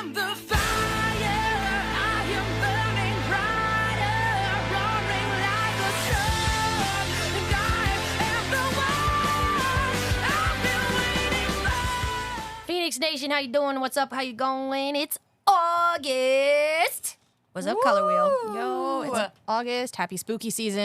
am the fire, I am burning brighter, roaring like a storm, and I am the one I've been waiting for. Phoenix Nation, how you doing? What's up? How you going? It's August. What's up, Color Wheel? Yo, it's August. Happy spooky season.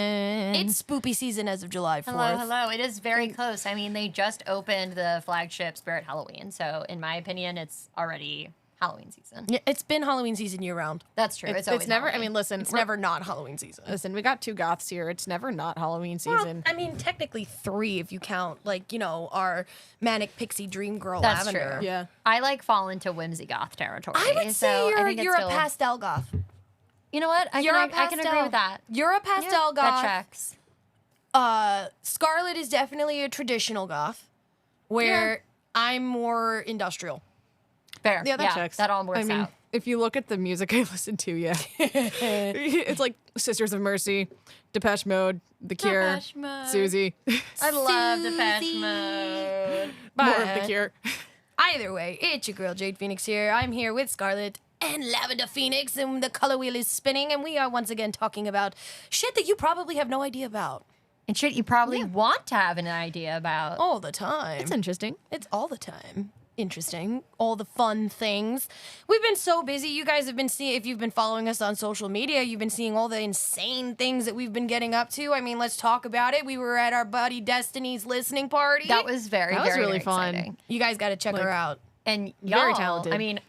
It's spoopy season as of July 4th. Hello, hello. It is very close. I mean, they just opened the flagship Spirit Halloween, so in my opinion, it's already Halloween season. Yeah, it's been Halloween season year round. That's true. It's always never. Halloween. I mean, listen. It's never not Halloween season. Listen, we got 2 goths here. It's never not Halloween season. Well, I mean, technically 3 if you count, like, you know, our manic pixie dream girl That's Lavender. true. Yeah. I like fall into whimsy goth territory. I would say so I you're think it's a still- pastel goth. You know what? I can agree with that. You're a pastel goth. That checks. Scarlet is definitely a traditional goth, where I'm more industrial. Fair. Yeah, that checks. That all works I mean, out. if you look at the music I listen to, yeah, it's like Sisters of Mercy, Depeche Mode, The Cure, Depeche Mode. Susie, I love Depeche Mode. more of The Cure. Either way, it's your girl Jade Phoenix here. I'm here with Scarlet and Lavender Phoenix, and the color wheel is spinning, and we are once again talking about shit that you probably have no idea about And shit you probably want to have an idea about. all the time. It's interesting. It's all the time. Interesting. All the fun things. We've been so busy. You guys have been seeing, if you've been following us on social media, you've been seeing all the insane things that we've been getting up to. I mean, let's talk about it. We were at our buddy Destiny's listening party. That was very, That was very really fun. exciting. You guys got to check her out. And y'all, Very talented. I mean,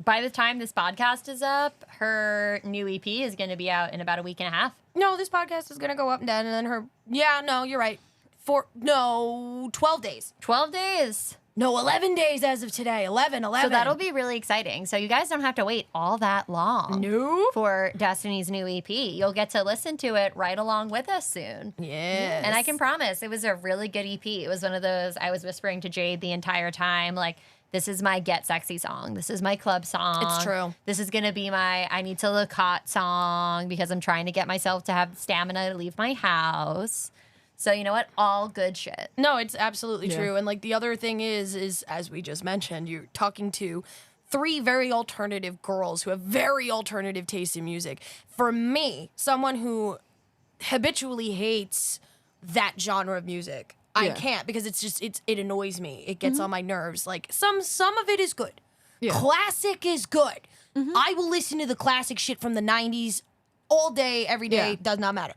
by the time this podcast is up, her new EP is going to be out in about a week and a half. No, this podcast is going to go up and down, and then her, yeah, no, you're right. 12 days. 12 days. No, 11 days as of today. 11. So that'll be really exciting. So you guys don't have to wait all that long Nope. for Destiny's new EP. You'll get to listen to it right along with us soon. Yes. And I can promise it was a really good EP. It was one of those I was whispering to Jade the entire time, like, this is my get sexy song. This is my club song. It's true. This is going to be my I need to look hot song because I'm trying to get myself to have stamina to leave my house. So you know what? All good shit. No, it's absolutely Yeah. true. And like the other thing is as we just mentioned, you're talking to 3 very alternative girls who have very alternative taste in music. For me, someone who habitually hates that genre of music, I Yeah. can't because it annoys me. It gets on my nerves. Like some of it is good. Yeah. Classic is good. I will listen to the classic shit from the 90s all day, every day. Yeah. Does not matter.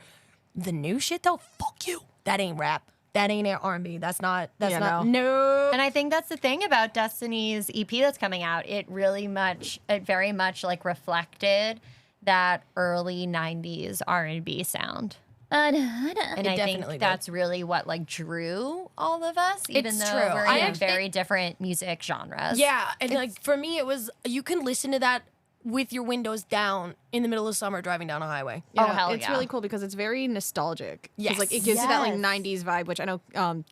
The new shit though, fuck you. That ain't rap. That ain't R&B. That's not. No. And I think that's the thing about Destiny's EP that's coming out. It very much like reflected that early 90s R&B sound. And I definitely think did. that's really what like drew all of us, even It's though true. we're I in actually- very different music genres. Yeah, and like for me, it was you can listen to that with your windows down in the middle of summer driving down a highway. Oh, hell it's yeah. really cool because it's very nostalgic. 'Cause, Yes. like it gives you that like Yes. 90s vibe, which I know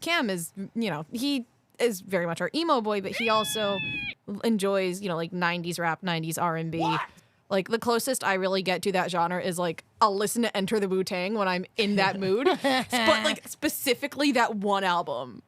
Cam is, you know, he is very much our emo boy, but he also enjoys, you know, like 90s rap, 90s R&B. Like the closest I really get to that genre is like I'll listen to Enter the Wu-Tang when I'm in that mood, but like specifically that one album.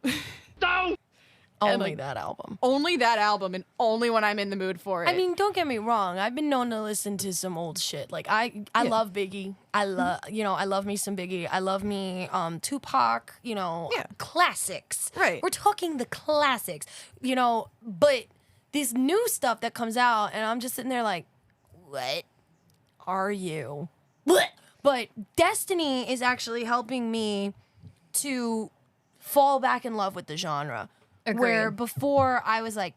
Only like- that album. Only that album and only when I'm in the mood for it. I mean, don't get me wrong. I've been known to listen to some old shit. Like I love Biggie. I love me some Biggie. I love me Tupac. You know, Yeah. classics. Right. We're talking the classics. You know, but this new stuff that comes out, and I'm just sitting there like, what are you? What? But Destiny is actually helping me to fall back in love with the genre. Agreed. Where before I was like,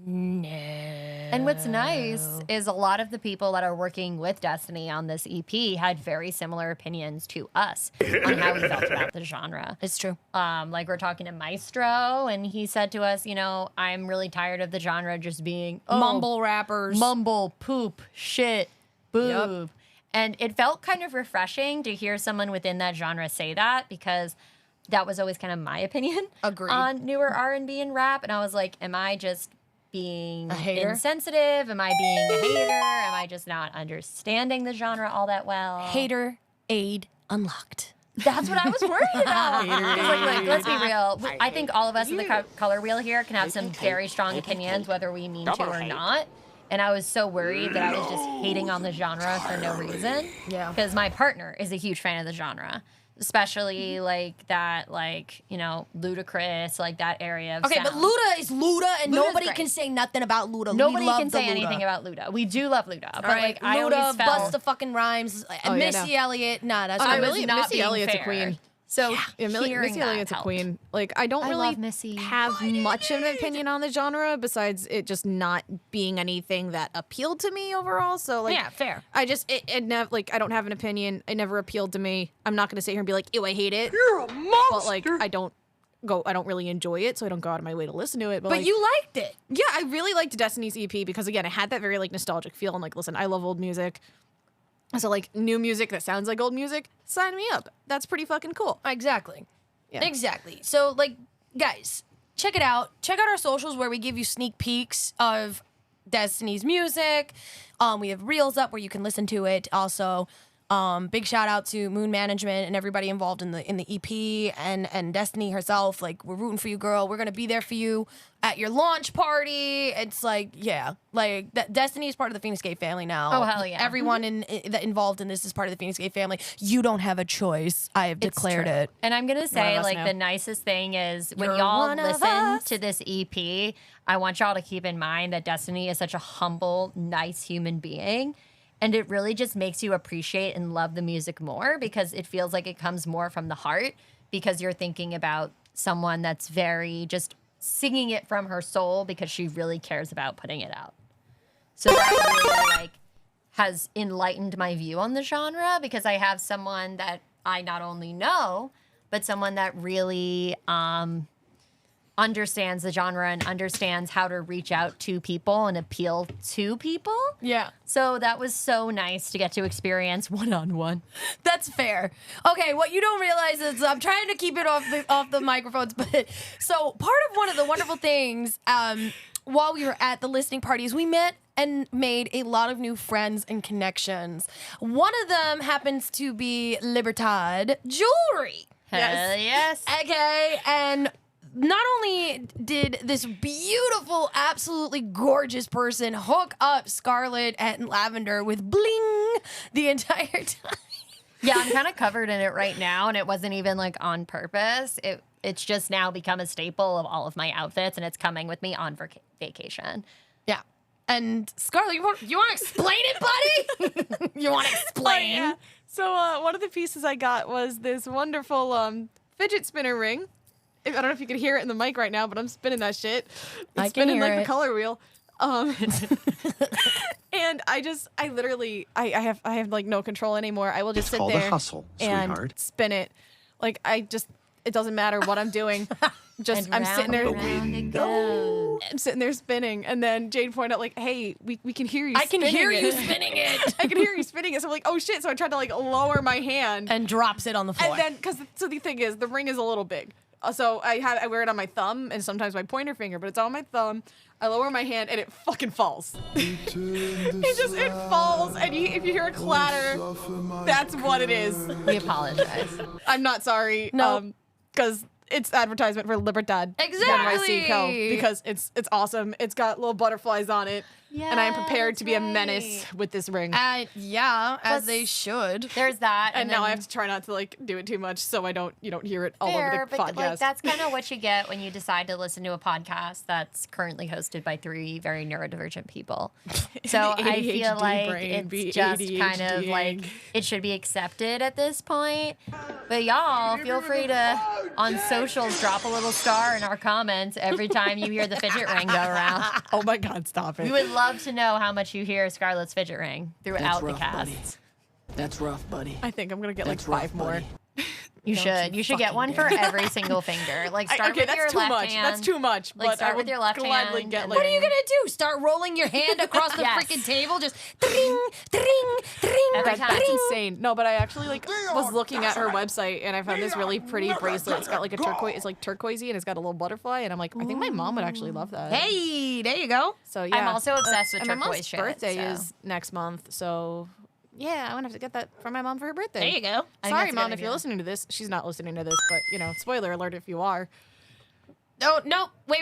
no. And what's nice is a lot of the people that are working with Destiny on this EP had very similar opinions to us on how we felt about the genre. It's true. Like we're talking to Maestro, and he said to us, you know, I'm really tired of the genre just being Mumble rappers. mumble, poop, shit, boob. And it felt kind of refreshing to hear someone within that genre say that because that was always kind of my opinion Agreed. on newer R&B and rap. And I was like, am I just being A hater? insensitive? Am I being a hater? Am I just not understanding the genre all that well? Hater aid unlocked. That's what I was worried about. 'Cause, like, let's be real. I think all of us in the color wheel here can have some very strong opinions, whether we mean to or not. And I was so worried that I was just hating on the genre for no reason. Yeah. Because my partner is a huge fan of the genre, especially like that, like, you know, ludicrous, like that area of Okay, but sound. Luda is Luda, and Luda's nobody great. can say nothing about Luda. Nobody we love can the say Luda. anything about Luda. We do love Luda, but All right, like I Luda, always felt bust the fucking rhymes. Oh, yeah, Missy Elliott, nah, that's Oh, not no, really. not Missy being Elliott's a fair. queen. So Yeah, hearing Missy that Elliott's a helped. queen. Like, I don't I really love Missy. have much of an opinion on the genre besides it just not being anything that appealed to me overall. So, like, Yeah, fair. I just, it never, like, I don't have an opinion. It never appealed to me. I'm not going to sit here and be like, ew, I hate it. You're a monster. But, like, I don't really enjoy it, so I don't go out of my way to listen to it. But, But like, you liked it. yeah, I really liked Destiny's EP because, again, it had that very, like, nostalgic feel. And, like, listen, I love old music. So, like, new music that sounds like old music, sign me up. That's pretty fucking cool. Exactly. Yeah. Exactly. So, like, guys, check it out. Check out our socials where we give you sneak peeks of Destiny's music. We have reels up where you can listen to it. Also, big shout out to Moon Management and everybody involved in the EP and Destiny herself. Like, we're rooting for you, girl. We're gonna be there for you at your launch party. It's like, yeah, like Destiny is part of the Phoenix Gate family now. Oh, hell yeah. Everyone that involved in this is part of the Phoenix Gate family. You don't have a choice. I have It's declared true. it. And I'm gonna One say, of us like, now. the nicest thing is when You're y'all one of listen us. to this EP, I want y'all to keep in mind that Destiny is such a humble, nice human being. And it really just makes you appreciate and love the music more because it feels like it comes more from the heart because you're thinking about someone that's very just singing it from her soul because she really cares about putting it out. So that really, like, has enlightened my view on the genre because I have someone that I not only know, but someone that really understands the genre and understands how to reach out to people and appeal to people. Yeah. So that was so nice to get to experience one-on-one. That's fair. Okay, what you don't realize is I'm trying to keep it off the microphones, but so part of one of the wonderful things while we were at the listening parties, we met and made a lot of new friends and connections. One of them happens to be Libertad Jewelry. Hell yes. Okay, and not only did this beautiful, absolutely gorgeous person hook up Scarlett and Lavender with bling the entire time. Yeah, I'm kind of covered in it right now, and it wasn't even like on purpose. It's just now become a staple of all of my outfits, and it's coming with me on vacation. Yeah. And Scarlett, you want to explain it, buddy? You want to explain? Yeah. So one of the pieces I got was this wonderful fidget spinner ring. I don't know if you can hear it in the mic right now, but I'm spinning that shit. It's I can spinning hear like it. the color wheel. And I literally have like no control anymore. I will just It's sit called a there hustle, and sweetheart. spin it. Like it doesn't matter what I'm doing. Just And I'm sitting there. round it goes. I'm sitting there spinning, and then Jade pointed out like, "Hey, we can hear you. I can spinning hear it." you spinning it. I can hear you spinning it. So I'm like, "Oh shit!" So I tried to like lower my hand, And drops it on the floor. and then so the thing is, the ring is a little big. So I wear it on my thumb and sometimes my pointer finger, but it's on my thumb. I lower my hand and it fucking falls. It falls, and if you hear a clatter, that's what it is. We apologize. I'm not sorry. No. Because it's advertisement for Libertad. Exactly. NYC because it's awesome. It's got little butterflies on it. And I am prepared to be a menace with this ring. Yeah, as Plus- they should. There's that. And now then- I have to try not to like do it too much so you don't hear it all Fair, over the but podcast. like that's kind of what you get when you decide to listen to a podcast that's currently hosted by 3 very neurodivergent people. So I feel ADHD like brain be it's just kind of ADHDing. like it should be accepted at this point. But y'all, feel free to on socials drop a little star in our comments every time you hear the fidget ring go around. Oh my God, stop it. We would love to know how much you hear Scarlett's fidget ring throughout the rough, cast. buddy. That's rough, buddy. I think I'm going to get like That's rough, 5 more. buddy. You should. You should get one for every single finger. Like start Okay, with your that's too left much. hand. That's too much. Like, But start I with would your left gladly hand get and- like. What are you gonna do? Start rolling your hand across the Yes. freaking table? Just ding, ding, ding, Every ding. time. That's insane. No, but I actually like was looking at her website and I found this really pretty bracelet. It's got like a turquoise. It's like turquoisey and it's got a little butterfly. And I'm like, I think my mom would actually love that. Hey, there you go. So yeah. I'm also obsessed with and my turquoise mom's shit, birthday so. is next month, so yeah, I'm gonna have to get that for my mom for her birthday. There you go. think Sorry, that's a Mom, good if you're idea. listening to this. She's not listening to this, but spoiler alert if you are. Oh no! Wait!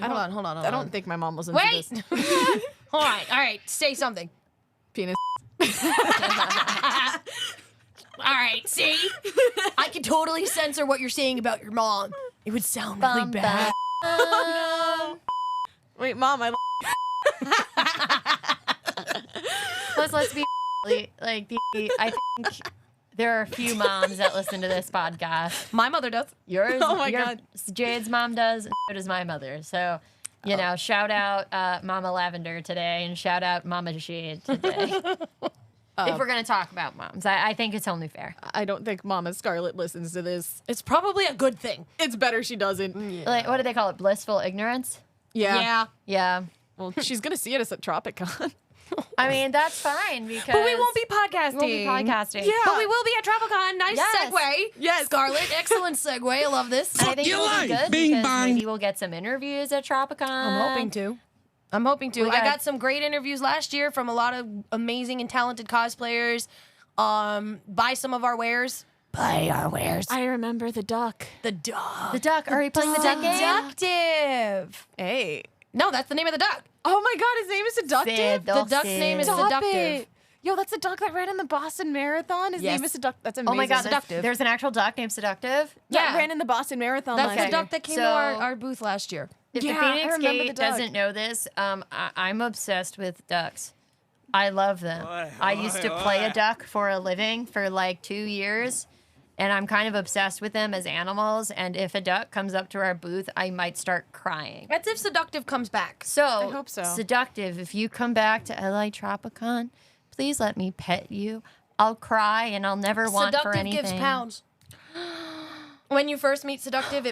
Hold on. I don't think my mom listens to Wait! this. Hold on. All right, say something. Penis. All right, see? I can totally censor what you're saying about your mom. It would sound really bad. Wait, Mom, Let's be like I think there are a few moms that listen to this podcast. My mother does. Yours, Oh my God. Jade's mom does, and so does my mother. So, you know, shout out Mama Lavender today, and shout out Mama Jade today. If we're gonna talk about moms, I think it's only fair. I don't think Mama Scarlett listens to this. It's probably a good thing. It's better she doesn't. Like, what do they call it? Blissful ignorance. Yeah. Yeah. Well, she's gonna see us at Tropicon. I mean, that's fine because But we won't be podcasting. We won't be podcasting. Yeah. But we will be at Tropicon. Nice Yes. segue. Yes. Scarlett, excellent segue. I love this. And I think it will be good because maybe we'll get some interviews at Tropicon. I'm hoping to. We I got- got some great interviews last year from a lot of amazing and talented cosplayers. Buy some of our wares. Buy our wares. I remember the duck. The duck. The duck. Are you playing the duck game? Seductive. Hey. No, that's the name of the duck. Oh my God, his name is Seductive. The duck's name is Stop Seductive. it. Yo, that's the duck that ran in the Boston Marathon. His Yes. name is Seductive. That's amazing. Oh my God, Seductive. there's an actual duck named Seductive. That Yeah. ran in the Boston Marathon That's last the year. duck that came to So- our booth last year. If Yeah, the I Phoenix remember Gate the duck. doesn't know this, I'm obsessed with ducks. I love them. I used to play a duck for a living for like 2 years, and I'm kind of obsessed with them as animals. And if a duck comes up to our booth, I might start crying. That's if Seductive comes back. So, I hope so. Seductive, if you come back to LA Tropicon, please let me pet you. I'll cry and I'll never want for Seductive anything. gives pounds. When you first meet Seductive,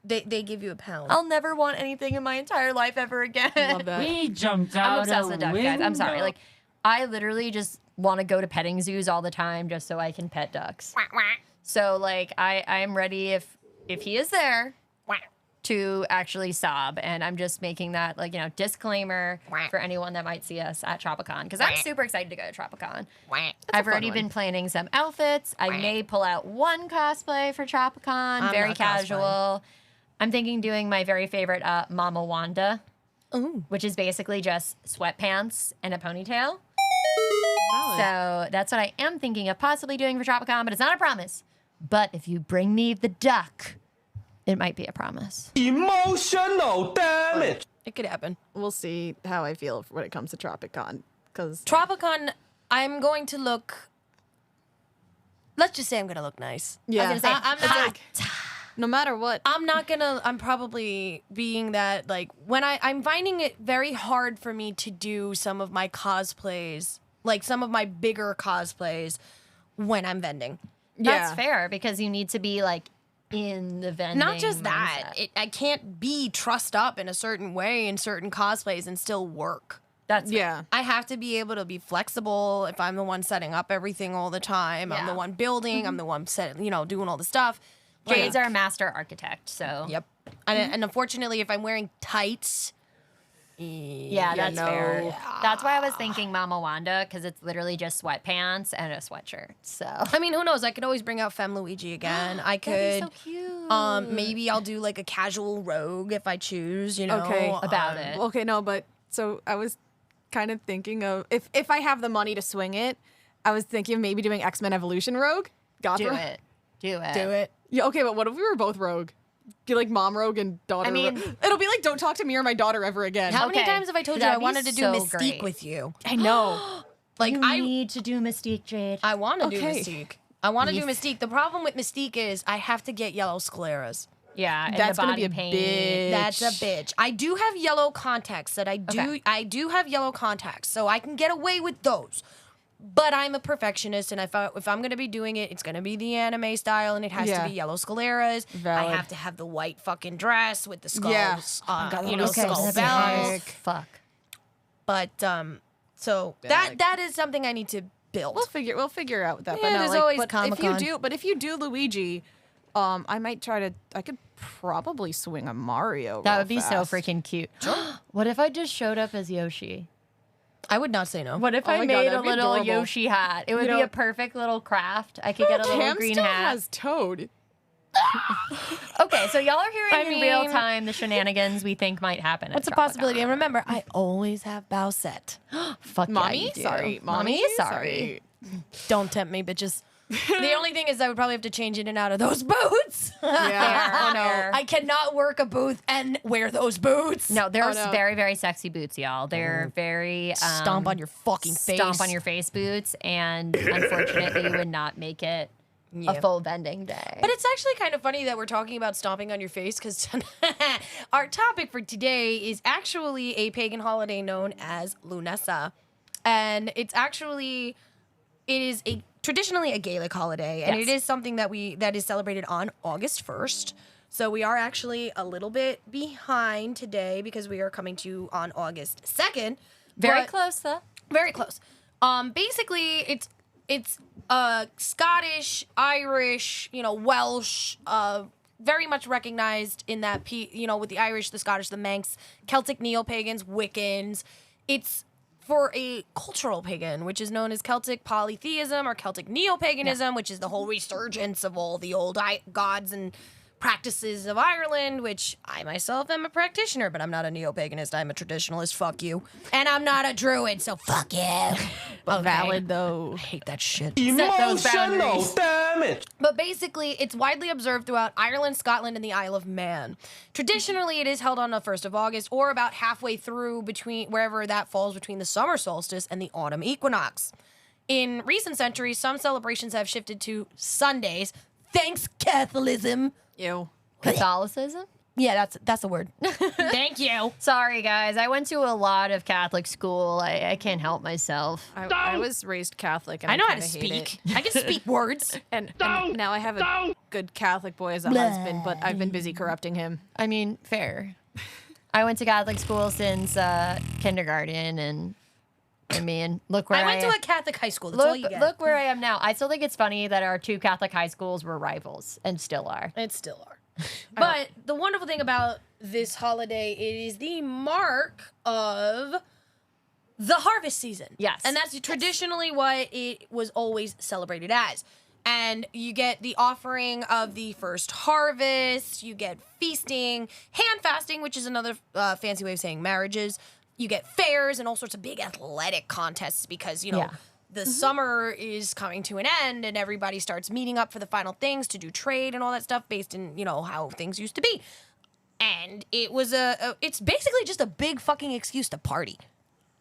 they give you a pound. I'll never want anything in my entire life ever again. Love that. We jumped I'm out obsessed a with duck, guys. I'm sorry. window. Like, I literally just want to go to petting zoos all the time just so I can pet ducks. So, like, I am ready if he is there to actually sob. And I'm just making that, like, you know, disclaimer for anyone that might see us at Tropicon. Because I'm super excited to go to Tropicon. I've fun already one. been planning some outfits. I may pull out one cosplay for Tropicon, very not casual. I'm thinking doing my very favorite Mama Wanda, Ooh. which is basically just sweatpants and a ponytail. So that's what I am thinking of possibly doing for Tropicon, but it's not a promise. But if you bring me the duck, it might be a promise. Emotional damage. It could happen. We'll see how I feel when it comes to Tropicon. Because Tropicon, I'm going to look. Let's just say I'm gonna look nice. yeah, I was gonna say, I'm not. no matter what, I'm not gonna. I'm probably being that like when I'm finding it very hard for me to do some of my cosplays, like some of my bigger cosplays, when I'm vending. That's yeah. fair because you need to be like in the vending. Not just that, mindset. I can't be trussed up in a certain way in certain cosplays and still work. That's Yeah. I have to be able to be flexible if I'm the one setting up everything all the time. I'm Yeah. the one building. I'm the one doing all the stuff. Jade's our master architect, so Yep. And unfortunately, if I'm wearing tights, yeah, that's fair. That's why I was thinking Mama Wanda because it's literally just sweatpants and a sweatshirt. So I mean, who knows? I could always bring out Femme Luigi again. I could. that'd be so cute. Maybe I'll do like a casual rogue if I choose. You know. Okay. About it. Okay, no, but so I was kind of thinking of if I have the money to swing it, I was thinking of maybe doing X-Men Evolution Rogue. Do Gothra. it. Do it. Do it. Yeah, okay, but what if we were both Rogue? Be like mom Rogue and daughter. I mean- Rogue. It'll be like don't talk to me or my daughter ever again. How many Okay. times have I told you That'd I be wanted to do so Mystique great. with you? I know. Like You I need to do Mystique, Jade. I want to do Okay. Mystique. I want to do Mystique. The problem with Mystique is I have to get yellow scleras. Yeah, and That's the gonna body be a paint. big- That's a bitch. I do have yellow contacts that I do. Okay. I do have yellow contacts, so I can get away with those. But I'm a perfectionist, and if I'm gonna be doing it, it's gonna be the anime style, and it has Yeah. to be yellow scleras. Valid. I have to have the white fucking dress with the skulls. Yeah. You know, Okay, skull that's bells. Fuck. But so like- that is something I need to build. We'll figure out that. Yeah, but no, there's like, always but Comic-Con. if you do Luigi, I might try to. I could probably swing a Mario. That real would be so fast. freaking cute. What if I just showed up as Yoshi? I would not say no. What if Oh I my God, made a that'd be little adorable. Yoshi hat? It would You be know- a perfect little craft. I could get a little Cam green still hat. has Toad. Okay, so y'all are hearing I in real mean- time the shenanigans we think might happen. What's a possibility? And remember, I always have bow set. Fuck Mommy, yeah, you do. sorry. Mommy, sorry. Don't tempt me, bitches. The only thing is I would probably have to change in and out of those boots. Yeah. Oh, no. I cannot work a booth and wear those boots. No, they're Oh, no. very, very sexy boots, y'all. They're very Stomp on your fucking face. stomp on your face boots, and unfortunately would not make it Yeah. a full vending day. But it's actually kind of funny that we're talking about stomping on your face because our topic for today is actually a pagan holiday known as Lughnasadh. And it is traditionally a Gaelic holiday, and Yes. it is something that is celebrated on August 1st. So we are actually a little bit behind today because we are coming to on August 2nd. very but- close though. Very close. Basically, it's Scottish, Irish, Welsh, very much recognized in that, with the Irish, the Scottish, the Manx, Celtic neo-pagans, Wiccans. It's for a cultural pagan, which is known as Celtic polytheism or Celtic neo-paganism, which is the whole resurgence of all the old gods and practices of Ireland, which I myself am a practitioner, but I'm not a neo-paganist. I'm a traditionalist. Fuck you. And I'm not a druid, so fuck you. Okay. Valid though. I hate that shit. those Emotional boundaries. damage. But basically, it's widely observed throughout Ireland, Scotland, and the Isle of Man. Traditionally, it is held on the 1st of August or about halfway through between wherever that falls between the summer solstice and the autumn equinox. In recent centuries, some celebrations have shifted to Sundays. Thanks, Catholicism. Ew. Catholicism? Yeah, that's the word. Thank you. Sorry, guys. I went to a lot of Catholic school. I can't help myself. I was raised Catholic, and I know how to kinda hate speak. it. I can speak words. And now I have a good Catholic boy as a husband, but I've been busy corrupting him. I mean, fair. I went to Catholic school since kindergarten, and I mean, look where I went to am. a Catholic high school. That's all you get. Look where I am now. I still think it's funny that our two Catholic high schools were rivals and still are. It still are. But the wonderful thing about this holiday, it is the mark of the harvest season. Yes. And that's traditionally what it was always celebrated as. And you get the offering of the first harvest, you get feasting, hand fasting, which is another fancy way of saying marriages. You get fairs and all sorts of big athletic contests because, Yeah. the summer is coming to an end and everybody starts meeting up for the final things to do trade and all that stuff based in, how things used to be. And it was it's basically just a big fucking excuse to party.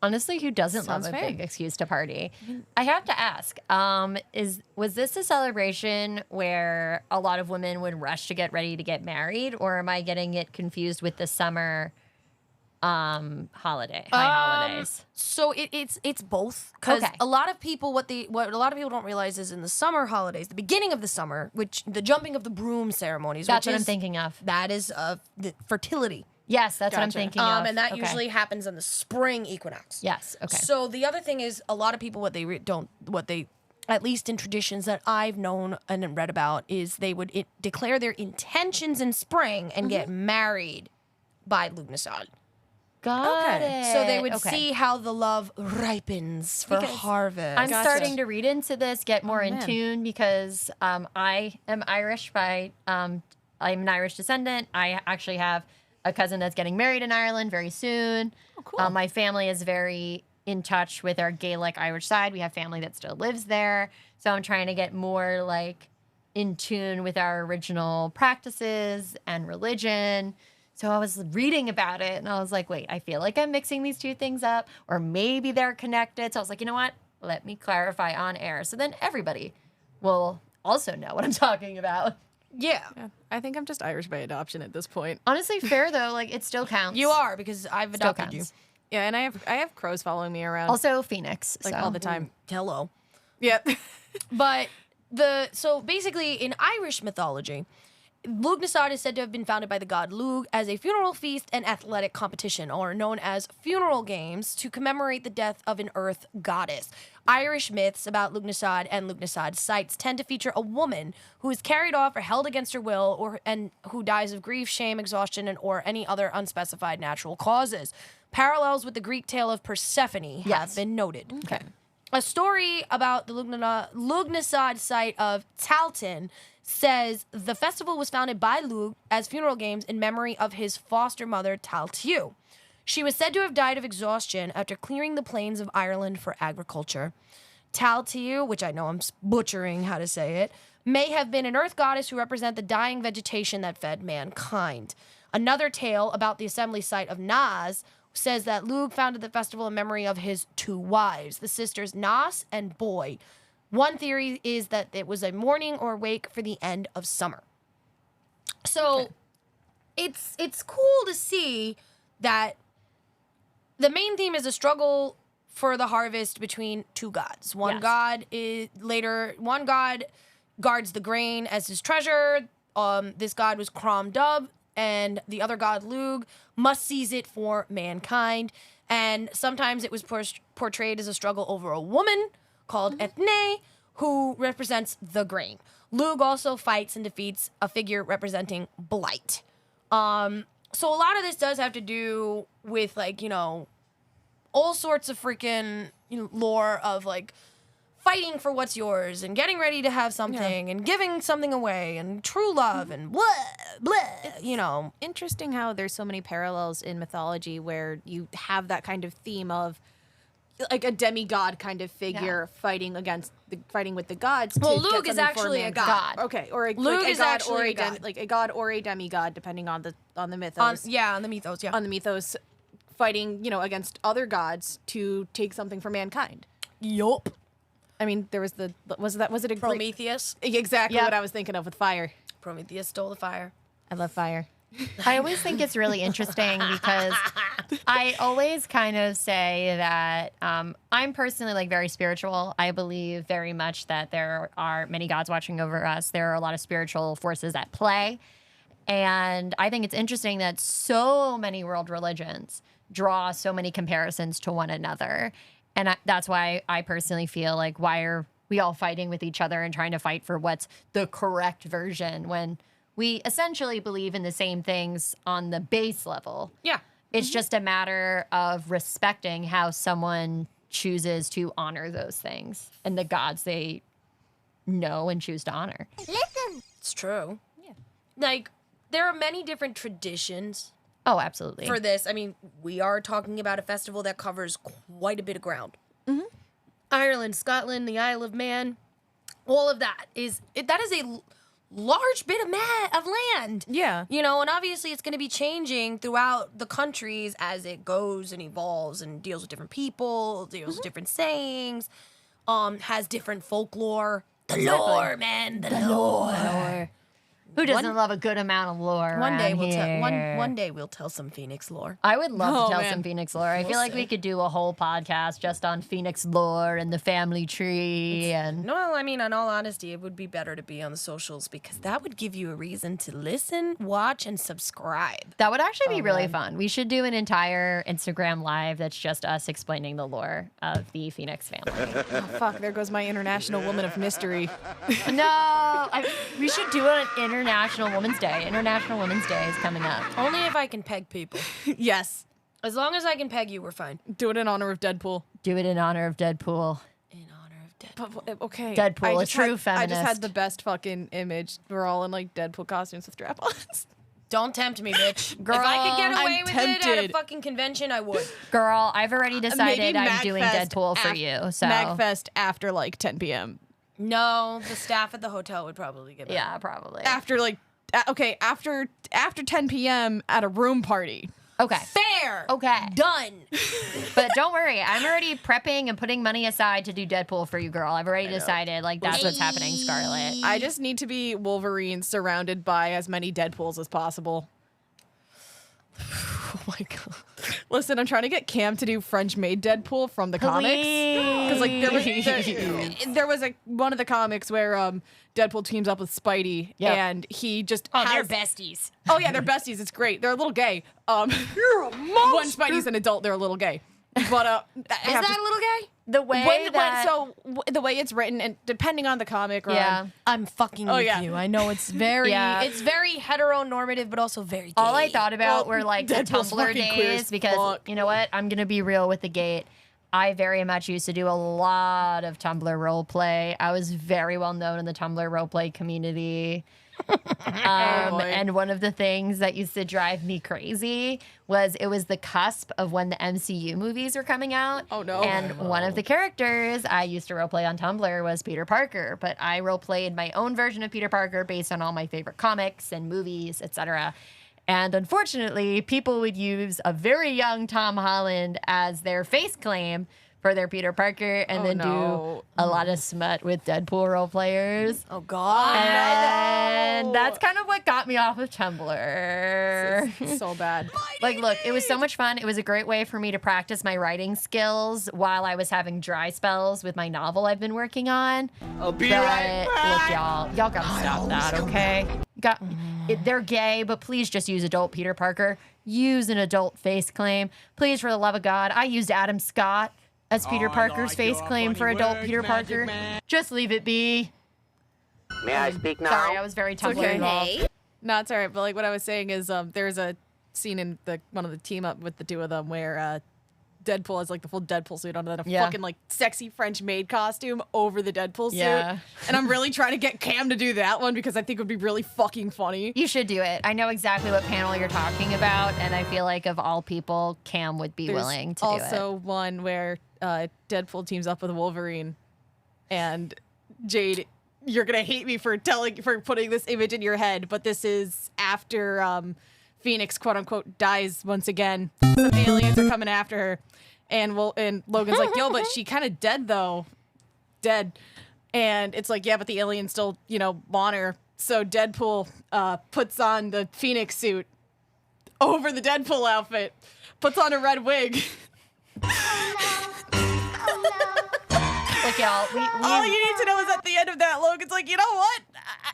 Honestly, who doesn't Sounds love a fair. big excuse to party? I have to ask, was this a celebration where a lot of women would rush to get ready to get married, or am I getting it confused with the summer high holidays? So it's both because Okay. a lot of people what a lot of people don't realize is in the summer holidays, the beginning of the summer, which the jumping of the broom ceremonies. That's which what I'm is- thinking of. That is the fertility. Yes, that's what I'm Gotcha. thinking of. And that Okay. usually happens in the spring equinox. Yes, okay. So the other thing is a lot of people what they at least in traditions that I've known and read about is they would declare their intentions in spring and get married by Lughnasadh. Got Okay. it. So they would Okay. see how the love ripens for Because harvest. I'm starting to read into this, get more in man. tune because I am Irish I'm an Irish descendant. I actually have a cousin that's getting married in Ireland very soon. Oh, cool. My family is very in touch with our Gaelic Irish side. We have family that still lives there. So I'm trying to get more like in tune with our original practices and religion. So I was reading about it and I was like, wait, I feel like I'm mixing these two things up, or maybe they're connected. So I was like, you know what? Let me clarify on air. So then everybody will also know what I'm talking about. Yeah. Yeah, I think I'm just Irish by adoption at this point. Honestly, fair though, like it still counts. You are because I've Still adopted you. counts. Yeah, and I have crows following me around Also, Phoenix. like so. all the time. Hello. Yep. But so basically in Irish mythology, Lughnasadh is said to have been founded by the god Lugh as a funeral feast and athletic competition, or known as funeral games, to commemorate the death of an earth goddess. Irish myths about Lughnasadh and Lughnasadh sites tend to feature a woman who is carried off or held against her will, and who dies of grief, shame, exhaustion, or any other unspecified natural causes. Parallels with the Greek tale of Persephone have Yes. been noted. Okay. A story about the Lughnasadh site of Talton says the festival was founded by Lugh as funeral games in memory of his foster mother, Tal Tew. She was said to have died of exhaustion after clearing the plains of Ireland for agriculture. Tal Tew, which I know I'm butchering how to say it, may have been an earth goddess who represented the dying vegetation that fed mankind. Another tale about the assembly site of Nas says that Lugh founded the festival in memory of his 2 wives, the sisters Nas and Boy. One theory is that it was a mourning or wake for the end of summer. So it's cool to see that the main theme is a struggle for the harvest between 2 gods. One god guards the grain as his treasure. This god was Crom Dubh, and the other god, Lugh, must seize it for mankind. And sometimes it was portrayed as a struggle over a woman called Ethne, who represents the grain. Lugh also fights and defeats a figure representing blight. So a lot of this does have to do with, like, you know, all sorts of freaking lore of, like, fighting for what's yours and getting ready to have something and giving something away and true love and blah, blah, you know. Interesting how there's so many parallels in mythology where you have that kind of theme of like a demigod kind of figure fighting with the gods. To Well, get Lugh is something for actually a mankind. god. Okay, or Lugh like is a god actually or a god. like a god or a demigod, depending on the mythos. On the mythos, On the mythos, fighting against other gods to take something for mankind. Yup. I mean, there was was it a Greek- Prometheus. Exactly what I was thinking of with fire. Prometheus stole the fire. I love fire. I always think it's really interesting because I always kind of say that I'm personally like very spiritual. I believe very much that there are many gods watching over us. There are a lot of spiritual forces at play. And I think it's interesting that so many world religions draw so many comparisons to one another. And that's why I personally feel like, why are we all fighting with each other and trying to fight for what's the correct version when we essentially believe in the same things on the base level? Yeah. It's just a matter of respecting how someone chooses to honor those things and the gods they know and choose to honor. It's true. Yeah. Like, there are many different traditions Oh, absolutely. for this. I mean, we are talking about a festival that covers quite a bit of ground. Mm-hmm. Ireland, Scotland, the Isle of Man, all of that is a large bit of land. Yeah. You know, and obviously it's going to be changing throughout the countries as it goes and evolves and deals with different people, deals with different sayings, has different folklore. The lore, man, the lore. Who doesn't love a good amount of lore? One day around we'll tell here? one day we'll tell some Phoenix lore. I would love to tell man. some Phoenix lore. I feel like we could do a whole podcast just on Phoenix lore and the family tree and No, I mean, in all honesty, it would be better to be on the socials because that would give you a reason to listen, watch, and subscribe. that would actually be really fun. We should do an entire Instagram live that's just us explaining the lore of the Phoenix family. Oh, fuck, there goes my international woman of mystery. We should do an International Women's Day. International Women's Day is coming up. Only if I can peg people. Yes. As long as I can peg you, we're fine. Do it in honor of Deadpool. Do it in honor of Deadpool. In honor of Deadpool. But, okay. Deadpool, I a just true I just feminist. had the best fucking image. We're all in like Deadpool costumes with strap-ons. Don't tempt me, bitch. Girl, if I could get I'm away with it at a tempted. fucking convention, I would. Girl, I've already decided I'm doing Magfest Deadpool for you. So Magfest after like 10 p.m. No, the staff at the hotel would probably get mad. yeah, probably. After like, after 10 p.m. at a room party. Okay. Fair. Okay. Done. But don't worry, I'm already prepping and putting money aside to do Deadpool for you, girl. I've already decided, like, that's what's happening, Scarlett. I just need to be Wolverine surrounded by as many Deadpools as possible. Oh my god. Listen, I'm trying to get Cam to do French-made Deadpool from the comics. Because like there was one of the comics where Deadpool teams up with Spidey and he just They're has besties. Oh yeah, they're besties. It's great. They're a little gay. You're a monster. When Spidey's an adult, they're a little gay. But Is that a little gay? The way the way it's written, and depending on the comic, or I'm fucking with yeah. you. I know it's very it's very heteronormative, but also very gay. all I thought about Well, were, like, the Deadpool's Tumblr fucking queer days as because, fuck. you know what? I'm going to be real with the gate. I very much used to do a lot of Tumblr roleplay. I was very well known in the Tumblr roleplay community. And one of the things that used to drive me crazy was it was the cusp of when the MCU movies were coming out. Oh, no. And one of the characters I used to roleplay on Tumblr was Peter Parker, but I roleplayed my own version of Peter Parker based on all my favorite comics and movies, etc. And unfortunately, people would use a very young Tom Holland as their face claim for their Peter Parker and then do a lot of smut with Deadpool role players. Oh God. And that's kind of what got me off of Tumblr. So bad. Like, look, it was so much fun. It was a great way for me to practice my writing skills while I was having dry spells with my novel I've been working on. I'll be But right back. look, y'all gotta stop that, okay? They're gay, but please just use adult Peter Parker. Use an adult face claim. Please, for the love of God. I used Adam Scott as Peter Parker's face claim for adult Peter Parker. Just leave it be. May I speak now? Sorry, I was very Tumblr involved. No, it's all right. But like what I was saying is, there's a scene in one of the team up with the two of them where Deadpool has like the full Deadpool suit on and then a fucking like sexy French maid costume over the Deadpool suit. Yeah. And I'm really trying to get Cam to do that one because I think it would be really fucking funny. You should do it. I know exactly what panel you're talking about, and I feel like of all people, Cam would be willing to do it. Also one where Deadpool teams up with Wolverine, and Jade, you're gonna hate me for putting this image in your head, but this is after Feinics quote unquote dies once again. Some aliens are coming after her, and Logan's like, yo, but she kind of dead. And it's like, yeah, but the aliens still, want her. So Deadpool puts on the Phoenix suit over the Deadpool outfit, puts on a red wig. Look, y'all, All you need to know is at the end of that, Logan's like, you know what?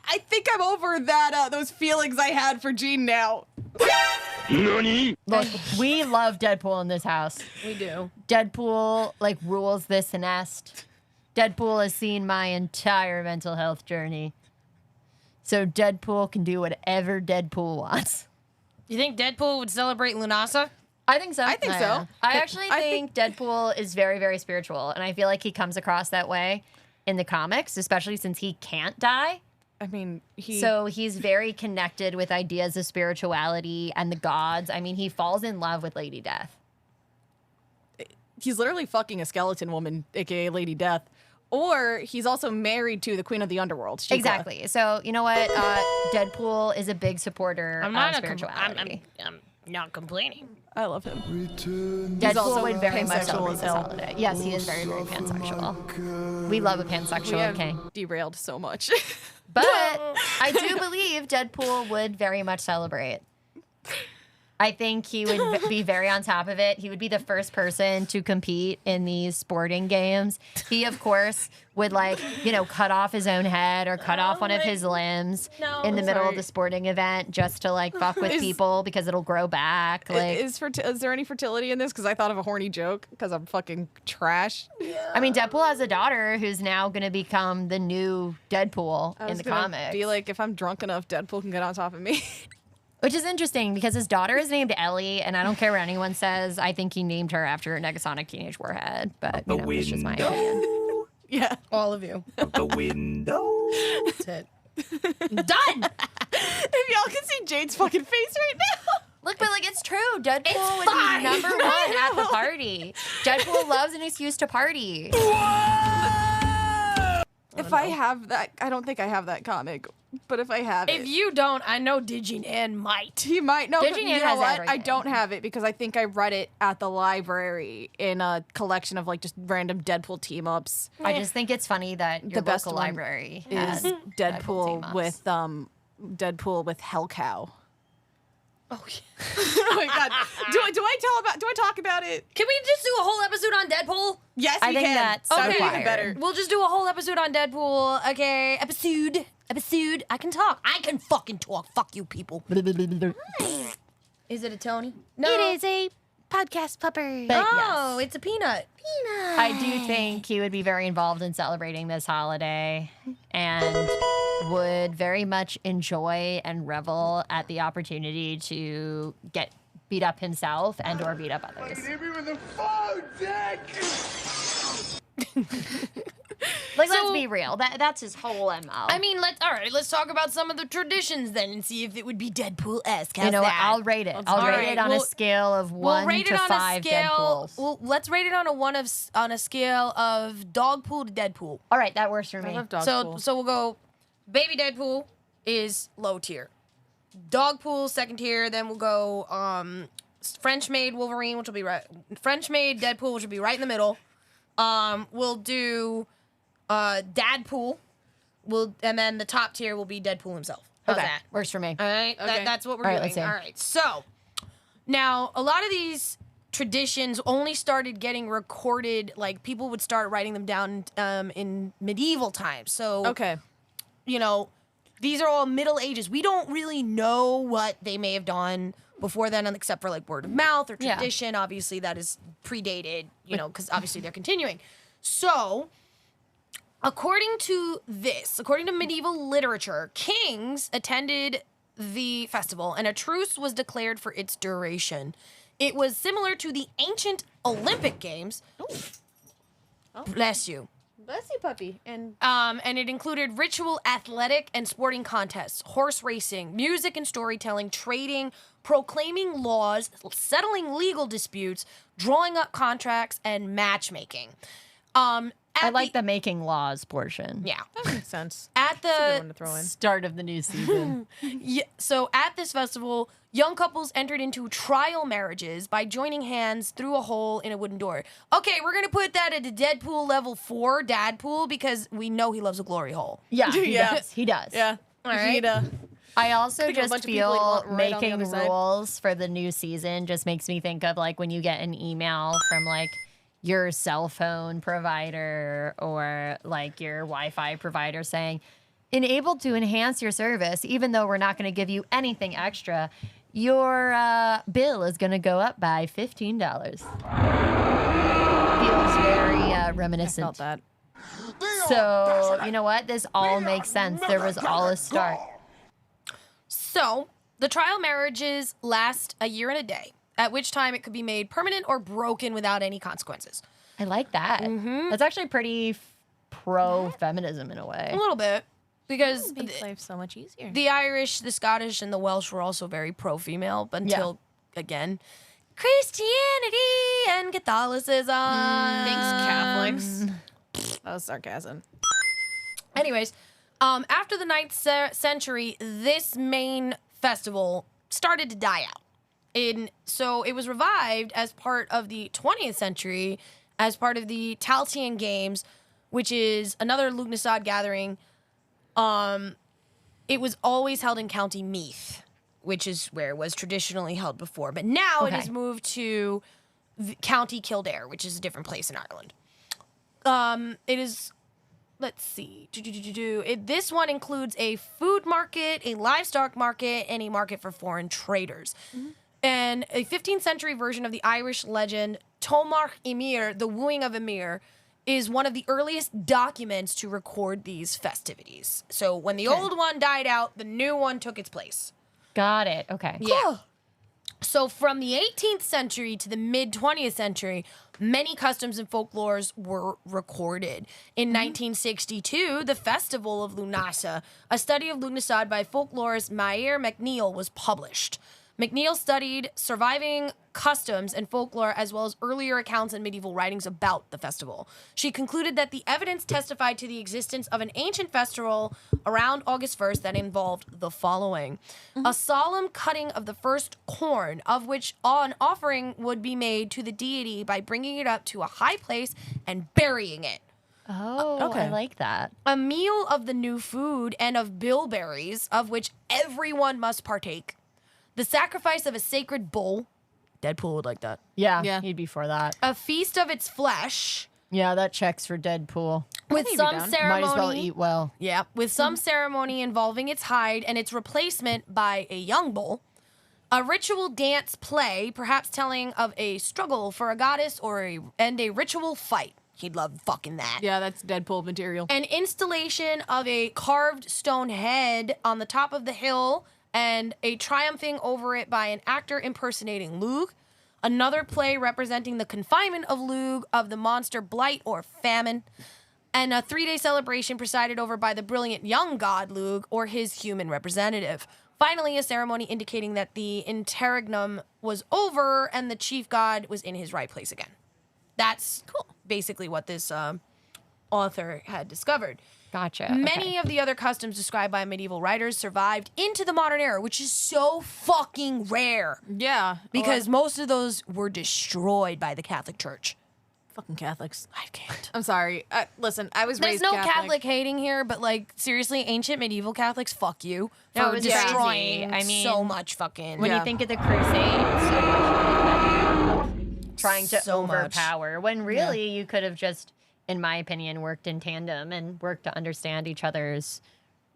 I think I'm over that those feelings I had for Jean now. Look, we love Deadpool in this house. We do. Deadpool, like, rules this nest. Deadpool has seen my entire mental health journey. So Deadpool can do whatever Deadpool wants. You think Deadpool would celebrate Lughnasadh? I think so. I think so. I actually think Deadpool is very, very spiritual, and I feel like he comes across that way in the comics, especially since he can't die. I mean, So he's very connected with ideas of spirituality and the gods. I mean, he falls in love with Lady Death. he's literally fucking a skeleton woman, aka Lady Death. Or he's also married to the Queen of the Underworld. Sheikah. Exactly. So, you know what? Deadpool is a big supporter of spirituality. I'm not complaining. I love him. Deadpool also would very much pansexual celebrate as this hell. holiday. Yes, he is very, very pansexual. We love a We pansexual have king. derailed so much. But I do believe Deadpool would very much celebrate. I think he would be very on top of it. He would be the first person to compete in these sporting games. He, of course, would cut off his own head or cut off one of his limbs in the middle of the sporting event just to fuck with people because it'll grow back. Is there any fertility in this? Because I thought of a horny joke because I'm fucking trash. I mean, Deadpool has a daughter who's now going to become the new Deadpool in the comics. Be like, if I'm drunk enough, Deadpool can get on top of me. Which is interesting because his daughter is named Ellie, and I don't care what anyone says. I think he named her after a Negasonic Teenage Warhead, but it's just my opinion. Yeah. All of you. The window. That's it. Done! If y'all can see Jade's fucking face right now. Look, but it's true. Deadpool would be number one at the party. Deadpool loves an excuse to party. If I have that, I don't think I have that comic. But if I have it, If you don't, I know Diginan might. he might know. Did But you you know know has what? I everything. don't have it because I think I read it at the library in a collection of just random Deadpool team ups. I just think it's funny that your The best local one library Is has Deadpool team-ups. with Hellcow. Oh, yeah. Oh my god! Do I talk about it? Can we just do a whole episode on Deadpool? Yes, I we think can. that's That'd be even required. better. We'll just do a whole episode on Deadpool. Okay, episode. I can talk. I can fucking talk. Fuck you, people. Is it a Tony? No. It is a podcast pupper. But Oh, yes. it's a peanut. I do think he would be very involved in celebrating this holiday and would very much enjoy and revel at the opportunity to get beat up himself and or beat up others. Hit me with the phone, Dick! Like, let's be real. That's his whole MO. I mean, let's talk about some of the traditions then and see if it would be Deadpool-esque. you know what? that? I'll rate it. I'll All rate it right, on a scale of We'll 1 rate to it on 5 a scale. Deadpools. Well, let's rate it on a scale of dog pool to Deadpool. All right, that works for I me. love dog So pool. so we'll go. Baby Deadpool is low tier. Dog pool second tier. Then we'll go French maid Wolverine, which will be right. French maid Deadpool, which will be right in the middle. We'll do Dadpool. And then the top tier will be Deadpool himself. How's Okay, that? works for me. All right, Okay. that's what we're All right, doing. let's see. All right, so now a lot of these traditions only started getting recorded. Like people would start writing them down in medieval times. So Okay. you know, these are all Middle Ages. We don't really know what they may have done before then, except for like word of mouth or Yeah. tradition. Obviously, that is predated, you know, because obviously they're continuing. So, according to medieval literature, kings attended the festival and a truce was declared for its duration. It was similar to the ancient Olympic Games. Bless you. Bless you, puppy. And And it included ritual, athletic, and sporting contests, horse racing, music and storytelling, trading, proclaiming laws, settling legal disputes, drawing up contracts, and matchmaking. I like the making laws portion. Yeah. that makes sense. At That's a good one the to throw in. Start of the new season. so at this festival, young couples entered into trial marriages by joining hands through a hole in a wooden door. Okay, we're gonna put that at a Deadpool level 4, Dadpool, because we know he loves a glory hole. Yeah, he Yeah. does. He does. Yeah. All right. I also Think of a just bunch of people feel right on the making other side. rules for the new season just makes me think of like when you get an email from like your cell phone provider or like your Wi-Fi provider saying, enabled to enhance your service, even though we're not going to give you anything extra, your bill is going to go up by $15. Feels very reminiscent. Felt that. So, you know what? This all makes sense. There was all a start. So the trial marriages last a year and a day, at which time it could be made permanent or broken without any consequences. I like that. That's actually pretty pro-feminism in a way. A little bit. Because Makes life so much easier. the Irish, the Scottish, and the Welsh were also very pro-female until, again, Christianity and Catholicism. Thanks, Catholics. That was sarcasm. Anyways, after the 9th century, this main festival started to die out. So it was revived as part of the 20th century, as part of the Talthian Games, which is another Lughnasadh gathering. It was always held in County Meath, which is where it was traditionally held before. But now it Okay. has moved to County Kildare, which is a different place in Ireland. It is, let's see, this one includes a food market, a livestock market, and a market for foreign traders. And a 15th century version of the Irish legend, Tomach Emir, the wooing of Emir, is one of the earliest documents to record these festivities. So when the old one died out, the new one took its place. Got it. Okay. Yeah. So from the 18th century to the mid 20th century, many customs and folklores were recorded. In 1962, the Festival of Lughnasadh, a study of Lughnasadh by folklorist Mair MacNeil, was published. MacNeil studied surviving customs and folklore as well as earlier accounts and medieval writings about the festival. She concluded that the evidence testified to the existence of an ancient festival around August 1st that involved the following. A solemn cutting of the first corn, of which an offering would be made to the deity by bringing it up to a high place and burying it. Oh, Okay. I like that. A meal of the new food and of bilberries, of which everyone must partake. The sacrifice of a sacred bull. Deadpool would like that. Yeah, Yeah. he'd be for that. A feast of its flesh. Yeah, that checks for Deadpool. With he'd be some down. ceremony. Might as well eat well. Yeah, with some ceremony involving its hide and its replacement by a young bull. A ritual dance play, perhaps telling of a struggle for a goddess and a ritual fight. He'd love fucking that. Yeah, that's Deadpool material. An installation of a carved stone head on the top of the hill and a triumphing over it by an actor impersonating Lugh. another play representing the confinement of Lugh of the monster Blight or Famine, and a 3-day celebration presided over by the brilliant young god Lugh or his human representative. Finally, a ceremony indicating that the interregnum was over and the chief god was in his right place again. That's cool. Basically what this author had discovered. Gotcha. Many of the other customs described by medieval writers survived into the modern era, which is so fucking rare. Yeah. Because most of those were destroyed by the Catholic Church. Fucking Catholics. I can't. I'm sorry. Listen, I was There's raised no Catholic. Catholic hating here, but like seriously, ancient medieval Catholics, fuck you No, for it was destroying crazy. I mean, so much fucking. When Yeah. you think of the Crusades, so much trying to So much. overpower, when really you could have just, in my opinion, worked in tandem and worked to understand each other's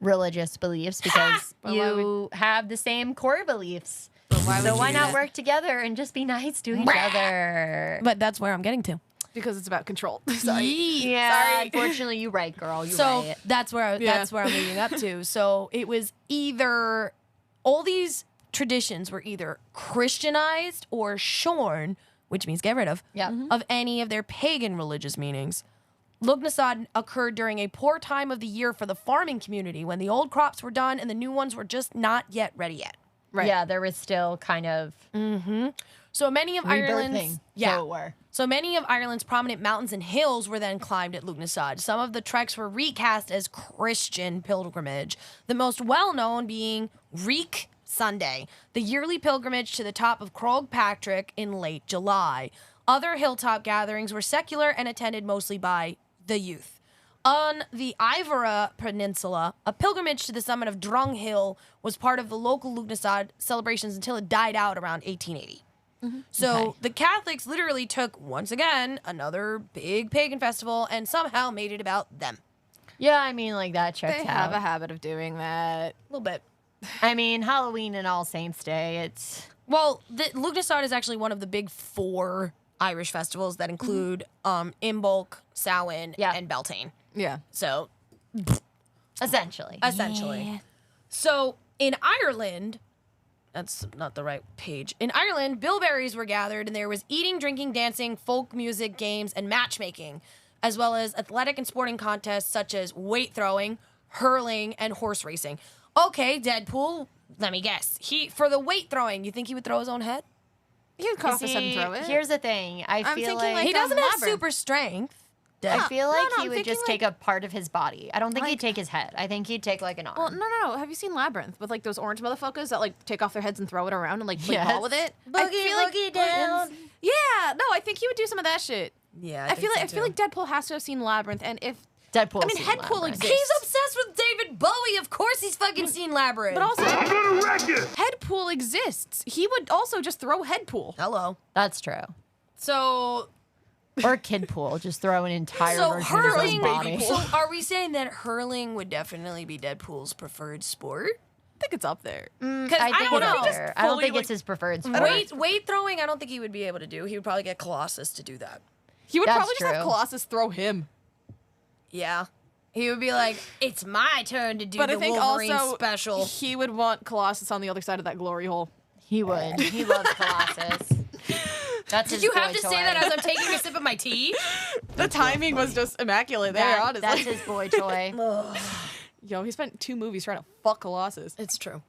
religious beliefs because But why you have the same core beliefs. why So would why you not do that? work together and just be nice to each other? But that's where I'm getting to. Because it's about control. Sorry. Yeah, unfortunately, you're right, girl. You're So right. that's where that's where I'm leading up to. So it was either all these traditions were either Christianized or shorn, which means get rid of, Yeah. of any of their pagan religious meanings. Lughnasadh occurred during a poor time of the year for the farming community when the old crops were done and the new ones were just not yet ready yet. Right. Yeah, there was still kind of So many of Ireland's rebirthing. yeah. So it were. So many of Ireland's prominent mountains and hills were then climbed at Lughnasadh. Some of the treks were recast as Christian pilgrimage, the most well-known being Reek Sunday, the yearly pilgrimage to the top of Croagh Patrick in late July. Other hilltop gatherings were secular and attended mostly by the youth. On the Ivora Peninsula, a pilgrimage to the summit of Drung Hill was part of the local Lughnasadh celebrations until it died out around 1880. So the Catholics literally took, once again, another big pagan festival and somehow made it about them. Yeah, I mean, like that checks They out. have a habit of doing that. A little bit. I mean, Halloween and All Saints Day, it's... Well, the Lughnasadh is actually one of the big 4 Irish festivals that include Imbolc, Samhain, Yeah. and Beltane. Yeah. So, Essentially. essentially. So, in Ireland, that's not the right page. In Ireland, bilberries were gathered and there was eating, drinking, dancing, folk music, games, and matchmaking, as well as athletic and sporting contests such as weight throwing, hurling, and horse racing. Okay, Deadpool, let me guess. For the weight throwing, you think he would throw his own head? You can cut off his head and throw it. Here's the thing. I I'm feel thinking, like... like, He doesn't have Labyrinth. super strength. I feel No, like no, he I'm would thinking, just take a part of his body. I don't think he'd Like- take his head. I think he'd take like an arm. Well, no. Have you seen Labyrinth with like those orange motherfuckers that like take off their heads and throw it around and like play ball with it? I feel like down. yeah, no, I think he would do some of that shit. Yeah, I feel like Deadpool has to have seen Labyrinth, and if Deadpool. I mean, Headpool exists. He's obsessed with David Bowie. Of course he's fucking seen Labyrinth. but also Headpool exists. He would also just throw Headpool. hello. That's true. So Or Kidpool. Just throw an entire So version of his own hurling. body. So are we saying that hurling would definitely be Deadpool's preferred sport? I think it's up there. Because I think don't it's know. there. I don't fully, think it's like- his preferred sport. Weight throwing, I don't think he would be able to do. He would probably get Colossus to do that. He would That's probably just have true. Colossus throw him. Yeah. He would be like, it's my turn to do But the I think Wolverine also special. he would want Colossus on the other side of that glory hole. He would. He loves Colossus. That's Did his you have boy to say toy. that as I'm taking a sip of my tea? The timing was just immaculate there, That- honestly. That's his boy toy. Yo, he spent 2 movies trying to fuck Colossus. It's true.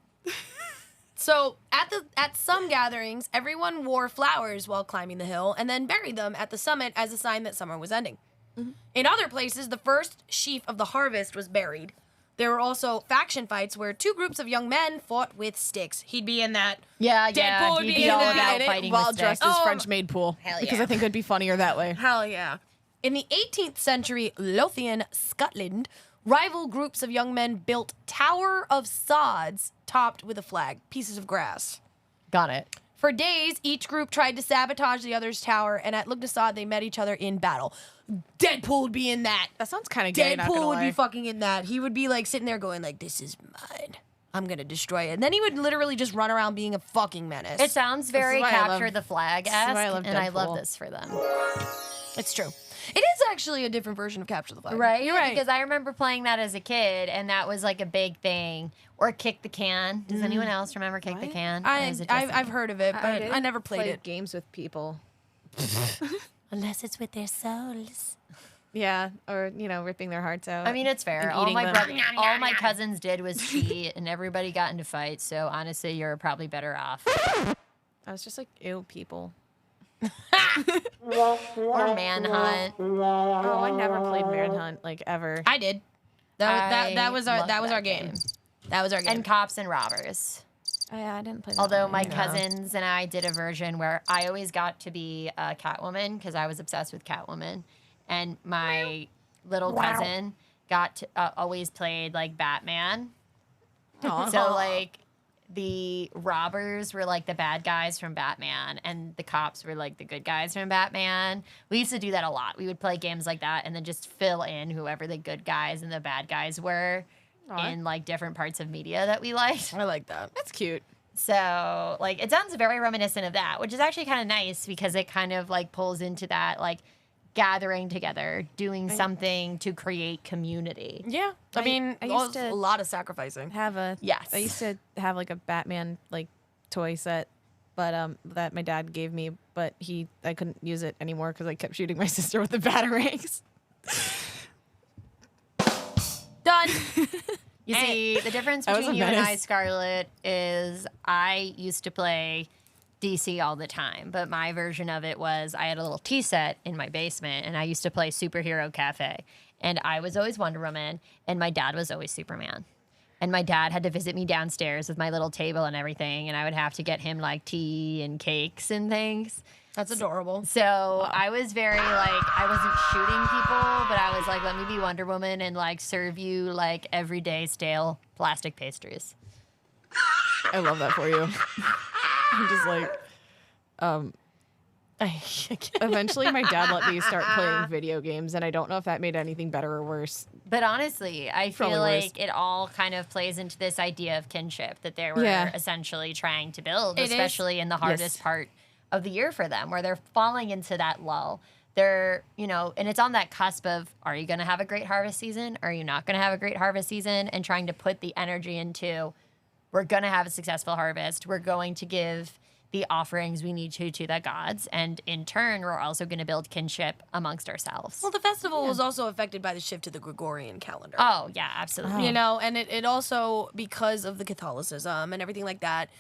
So at some gatherings, everyone wore flowers while climbing the hill and then buried them at the summit as a sign that summer was ending. In other places, the first sheaf of the harvest was buried. There were also faction fights where 2 groups of young men fought with sticks. He'd be in that. Yeah, Deadpool would He'd be be in all it, about fighting while with dressed sticks. as Oh, French maid pool. hell Because yeah. I think it'd be funnier that way. Hell yeah. In the 18th century Lothian, Scotland, rival groups of young men built Tower of Sods topped with a flag, pieces of grass. Got it. For days, each group tried to sabotage the other's tower, and at Lughnasadh, they met each other in battle. Deadpool would be in that. That sounds kind of gay, not gonna Deadpool would lie. be fucking in that. He would be like sitting there going like, "This is mine. I'm gonna destroy it." And then he would literally just run around being a fucking menace. It sounds very why I love- capture the flag this is why I esque, love and I love Deadpool. this for them. It's true. It is actually a different version of Capture the Flag. Right? You're right. Because I remember playing that as a kid, and that was like a big thing. Or Kick the Can. Does anyone else remember Kick the Can? Or is it just I've heard of it, but I didn't never played play it. games with people. Unless it's with their souls. Yeah, or ripping their hearts out. I mean, it's fair. And All eating my them. all my cousins did was cheat, and everybody got into fights. So honestly, you're probably better off. I was just like, ew, people. Or Manhunt. Oh, I never played Manhunt like ever. I did. That was our loved game. That was our game. And Cops and Robbers. I didn't play that. Although one. my cousins and I did a version where I always got to be Catwoman because I was obsessed with Catwoman, and my little cousin got to always played like Batman. Aw. So like the robbers were like the bad guys from Batman, and the cops were like the good guys from Batman. We used to do that a lot. We would play games like that and then just fill in whoever the good guys and the bad guys were in like different parts of media that we liked. I like that. That's cute. So like it sounds very reminiscent of that, which is actually kind of nice because it kind of like pulls into that like gathering together, doing something to create community. Yeah. I mean, I used a to lot of sacrificing. Yes. I used to have like a Batman like toy set, but that my dad gave me, but I couldn't use it anymore because I kept shooting my sister with the batarangs. Done. You see, the difference That was between a you and I, menace. Scarlett, is I used to play DC all the time, but my version of it was I had a little tea set in my basement, and I used to play Superhero Cafe, and I was always Wonder Woman, and my dad was always Superman. And my dad had to visit me downstairs with my little table and everything, and I would have to get him like tea and cakes and things. That's adorable. So I was very like, I wasn't shooting people, but I was like, let me be Wonder Woman and like serve you like everyday stale plastic pastries. I love that for you. I'm just like, eventually my dad let me start playing video games, and I don't know if that made anything better or worse. But honestly, I feel Probably like worse. it all kind of plays into this idea of kinship that they were Yeah. essentially trying to build, It is. especially in the hardest Yes. part of the year for them, where they're falling into that lull. They're, and it's on that cusp of, are you going to have a great harvest season? Are you not going to have a great harvest season? And trying to put the energy into, we're going to have a successful harvest. We're going to give the offerings we need to the gods. And in turn, we're also going to build kinship amongst ourselves. Well, the festival was also affected by the shift to the Gregorian calendar. Oh, yeah, absolutely. And it also, because of the Catholicism and everything like that,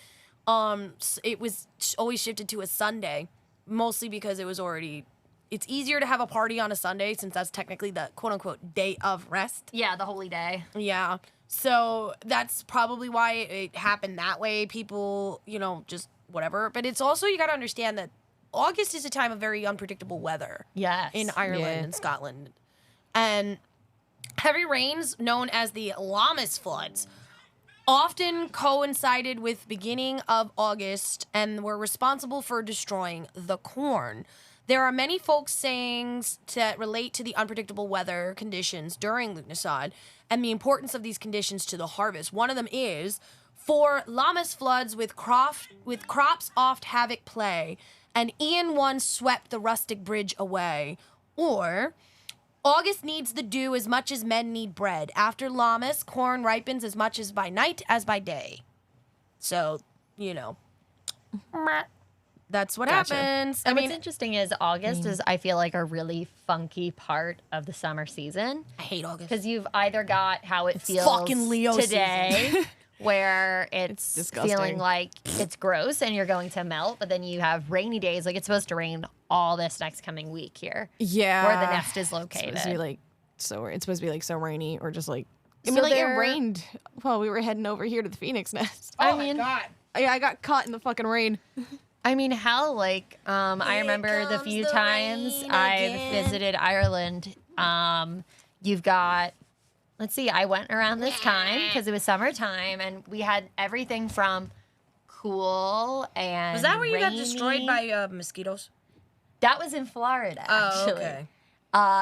it was always shifted to a Sunday, mostly because it's easier to have a party on a Sunday since that's technically the quote-unquote day of rest. Yeah, the holy day. Yeah. So that's probably why it happened that way. People, just whatever. But it's also, you got to understand that August is a time of very unpredictable weather. Yes. In Ireland Yeah. and Scotland. And heavy rains, known as the Lammas floods, often coincided with beginning of August and were responsible for destroying the corn. There are many folk sayings that relate to the unpredictable weather conditions during Lughnasadh and the importance of these conditions to the harvest. One of them is, for Lammas floods with crops oft havoc play, and e'en one swept the rustic bridge away. Or, August needs the dew as much as men need bread. After Lammas, corn ripens as much as by night as by day. So, that's what happens. And what's interesting is August is, I feel like, a really funky part of the summer season. I hate August. Because you've either got how it feels fucking Leo today, where it's disgusting. feeling like it's gross and you're going to melt, but then you have rainy days. Like, it's supposed to rain all this next coming week here. Yeah. Where the nest is It's located. supposed to be like it's supposed to be like so rainy or just like I So mean, like it there- rained while we were heading over here to the Feinics nest. I mean, I got caught in the fucking rain. I mean, hell, like, I remember the comes few the times rain I've again. visited Ireland. You've got, let's see, I went around this time because it was summertime, and we had everything from cool and Was that where you got rainy. destroyed by mosquitoes? That was in Florida, actually.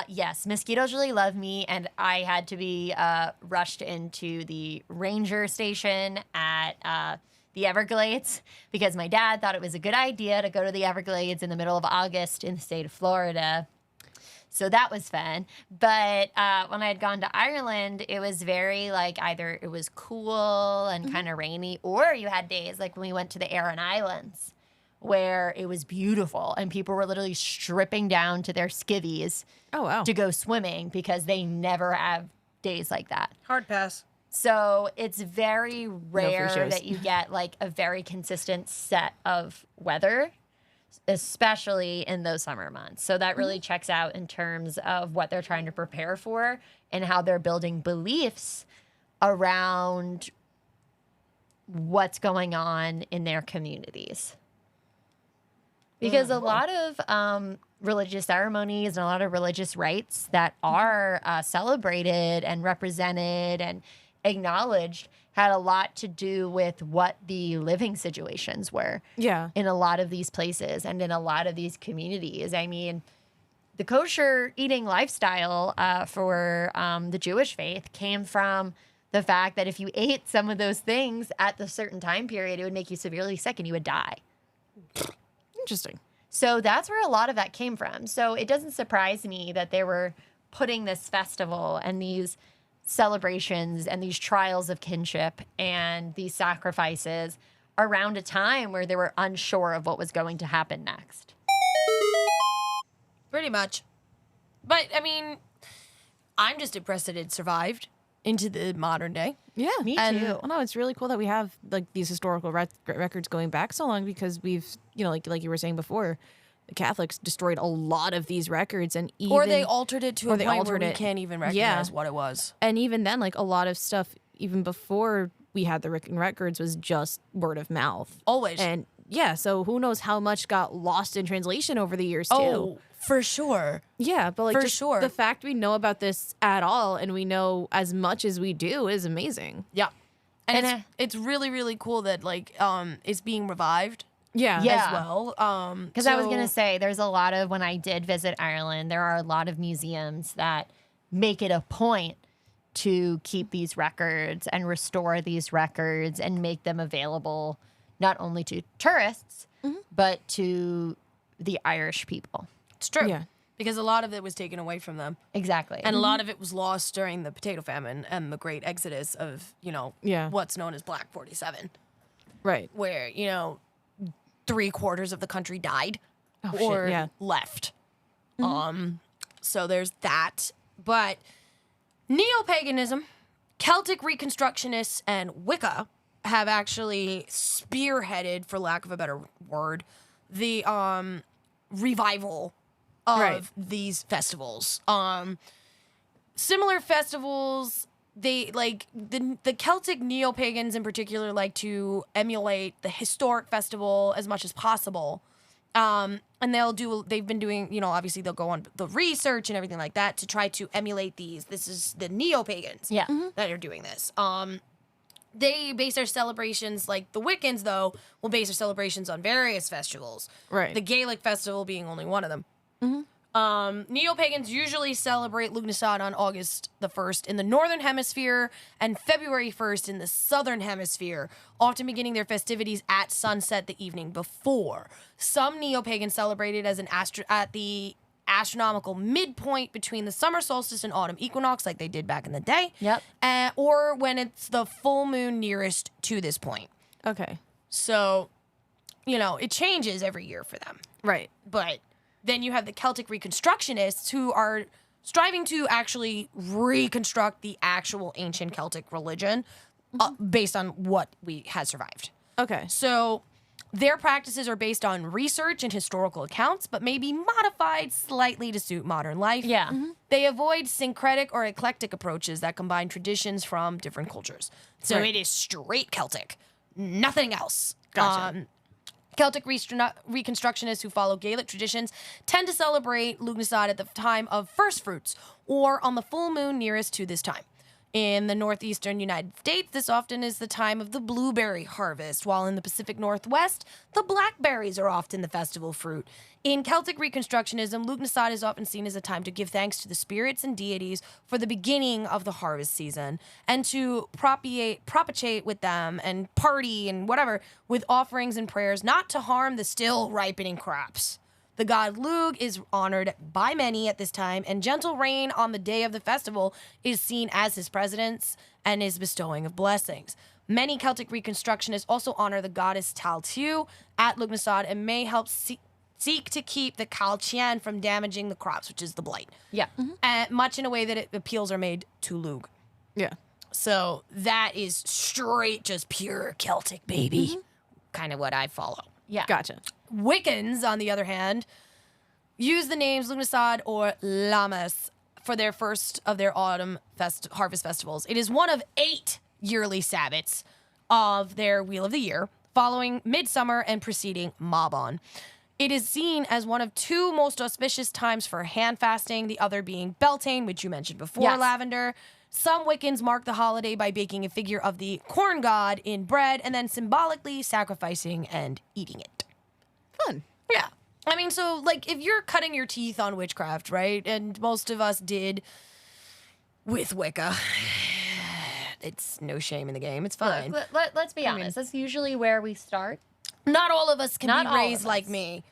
Yes, mosquitoes really love me, and I had to be rushed into the ranger station at the Everglades because my dad thought it was a good idea to go to the Everglades in the middle of August in the state of Florida. So that was fun. But when I had gone to Ireland, it was very like either it was cool and kind of rainy, or you had days like when we went to the Aran Islands where it was beautiful and people were literally stripping down to their skivvies Oh, wow. to go swimming because they never have days like that. Hard pass. So it's very rare shows. that you get like a very consistent set of weather, especially in those summer months. So that really checks out in terms of what they're trying to prepare for and how they're building beliefs around what's going on in their communities. Because a lot of religious ceremonies and a lot of religious rites that are celebrated and represented and acknowledged had a lot to do with what the living situations were Yeah. in a lot of these places and in a lot of these communities. I mean, the kosher eating lifestyle for the Jewish faith came from the fact that if you ate some of those things at the certain time period, it would make you severely sick and you would die. Interesting. So that's where a lot of that came from. So it doesn't surprise me that they were putting this festival and these celebrations and these trials of kinship and these sacrifices around a time where they were unsure of what was going to happen next. Pretty much. But, I mean, I'm just impressed that it survived into the modern day. Yeah. Me And- too. Well, no, it's really cool that we have like these historical records going back so long because we've, like you were saying before, the Catholics destroyed a lot of these records and even Or they altered it to or a they point where altered we it. can't even Yeah. recognize what it was. and even then like a lot of stuff even before we had the written records was just word of mouth. Always. And yeah, so who knows how much got lost in translation over the years too. Oh, for sure. Yeah, but like For just sure. the fact we know about this at all and we know as much as we do is amazing. Yeah. And, And, it's really, really cool that, like, it's being revived Yeah. Yeah. as well. Because I was going to say, there's a lot of, when I did visit Ireland, there are a lot of museums that make it a point to keep these records and restore these records and make them available not only to tourists, but to the Irish people. It's true. Yeah. Because a lot of it was taken away from them. Exactly. And a lot of it was lost during the potato famine and the great exodus of, Yeah. what's known as Black 47, Right. where, 3/4 of the country died Oh, shit, or yeah. left. So there's that. But neo-paganism, Celtic Reconstructionists, and Wicca have actually spearheaded, for lack of a better word, the revival of Right. these festivals. Similar festivals, they like the Celtic neo-pagans in particular like to emulate the historic festival as much as possible. And they've been doing, obviously they'll go on the research and everything like that to try to emulate these. This is the neo-pagans Yeah. that are doing this. They base their celebrations, like the Wiccans, though, will base their celebrations on various festivals. Right. The Gaelic festival being only one of them. Neo-pagans usually celebrate Lughnasadh on August the 1st in the Northern Hemisphere and February 1st in the Southern Hemisphere, often beginning their festivities at sunset the evening before. Some neo-pagans celebrate it as at the astronomical midpoint between the summer solstice and autumn equinox, like they did back in the day. Yep. Or when it's the full moon nearest to this point. Okay. So, it changes every year for them. Right. But then you have the Celtic Reconstructionists who are striving to actually reconstruct the actual ancient Celtic religion based on what has survived. Okay. So their practices are based on research and historical accounts, but may be modified slightly to suit modern life. Yeah. They avoid syncretic or eclectic approaches that combine traditions from different cultures. So Right. it is straight Celtic, nothing else. Gotcha. Celtic Reconstructionists who follow Gaelic traditions tend to celebrate Lughnasadh at the time of first fruits or on the full moon nearest to this time. In the northeastern United States, this often is the time of the blueberry harvest, while in the Pacific Northwest, the blackberries are often the festival fruit. In Celtic Reconstructionism, Lughnasadh is often seen as a time to give thanks to the spirits and deities for the beginning of the harvest season and to propitiate with them and party and whatever with offerings and prayers not to harm the still ripening crops. The god Lugh is honored by many at this time, and gentle rain on the day of the festival is seen as his presence and his bestowing of blessings. Many Celtic reconstructionists also honor the goddess Taltu at Lughnasadh and may help seek to keep the Calchian from damaging the crops, which is the blight. Yeah. Much in a way that appeals are made to Lugh. Yeah. So that is straight, just pure Celtic, baby. Kind of what I follow. Yeah. Gotcha. Wiccans, on the other hand, use the names Lughnasadh or Lammas for their first of their autumn harvest festivals. It is one of 8 yearly Sabbats of their Wheel of the Year, following Midsummer and preceding Mabon. It is seen as one of 2 most auspicious times for hand fasting, the other being Beltane, which you mentioned before, Yes. Lavender. Some Wiccans mark the holiday by baking a figure of the corn god in bread and then symbolically sacrificing and eating it. Fun. Yeah. I mean, so, like, if you're cutting your teeth on witchcraft, right, and most of us did with Wicca, it's no shame in the game. It's fine. Look, let's be honest. That's usually where we start. Not all of us can Not be all of raised like us. me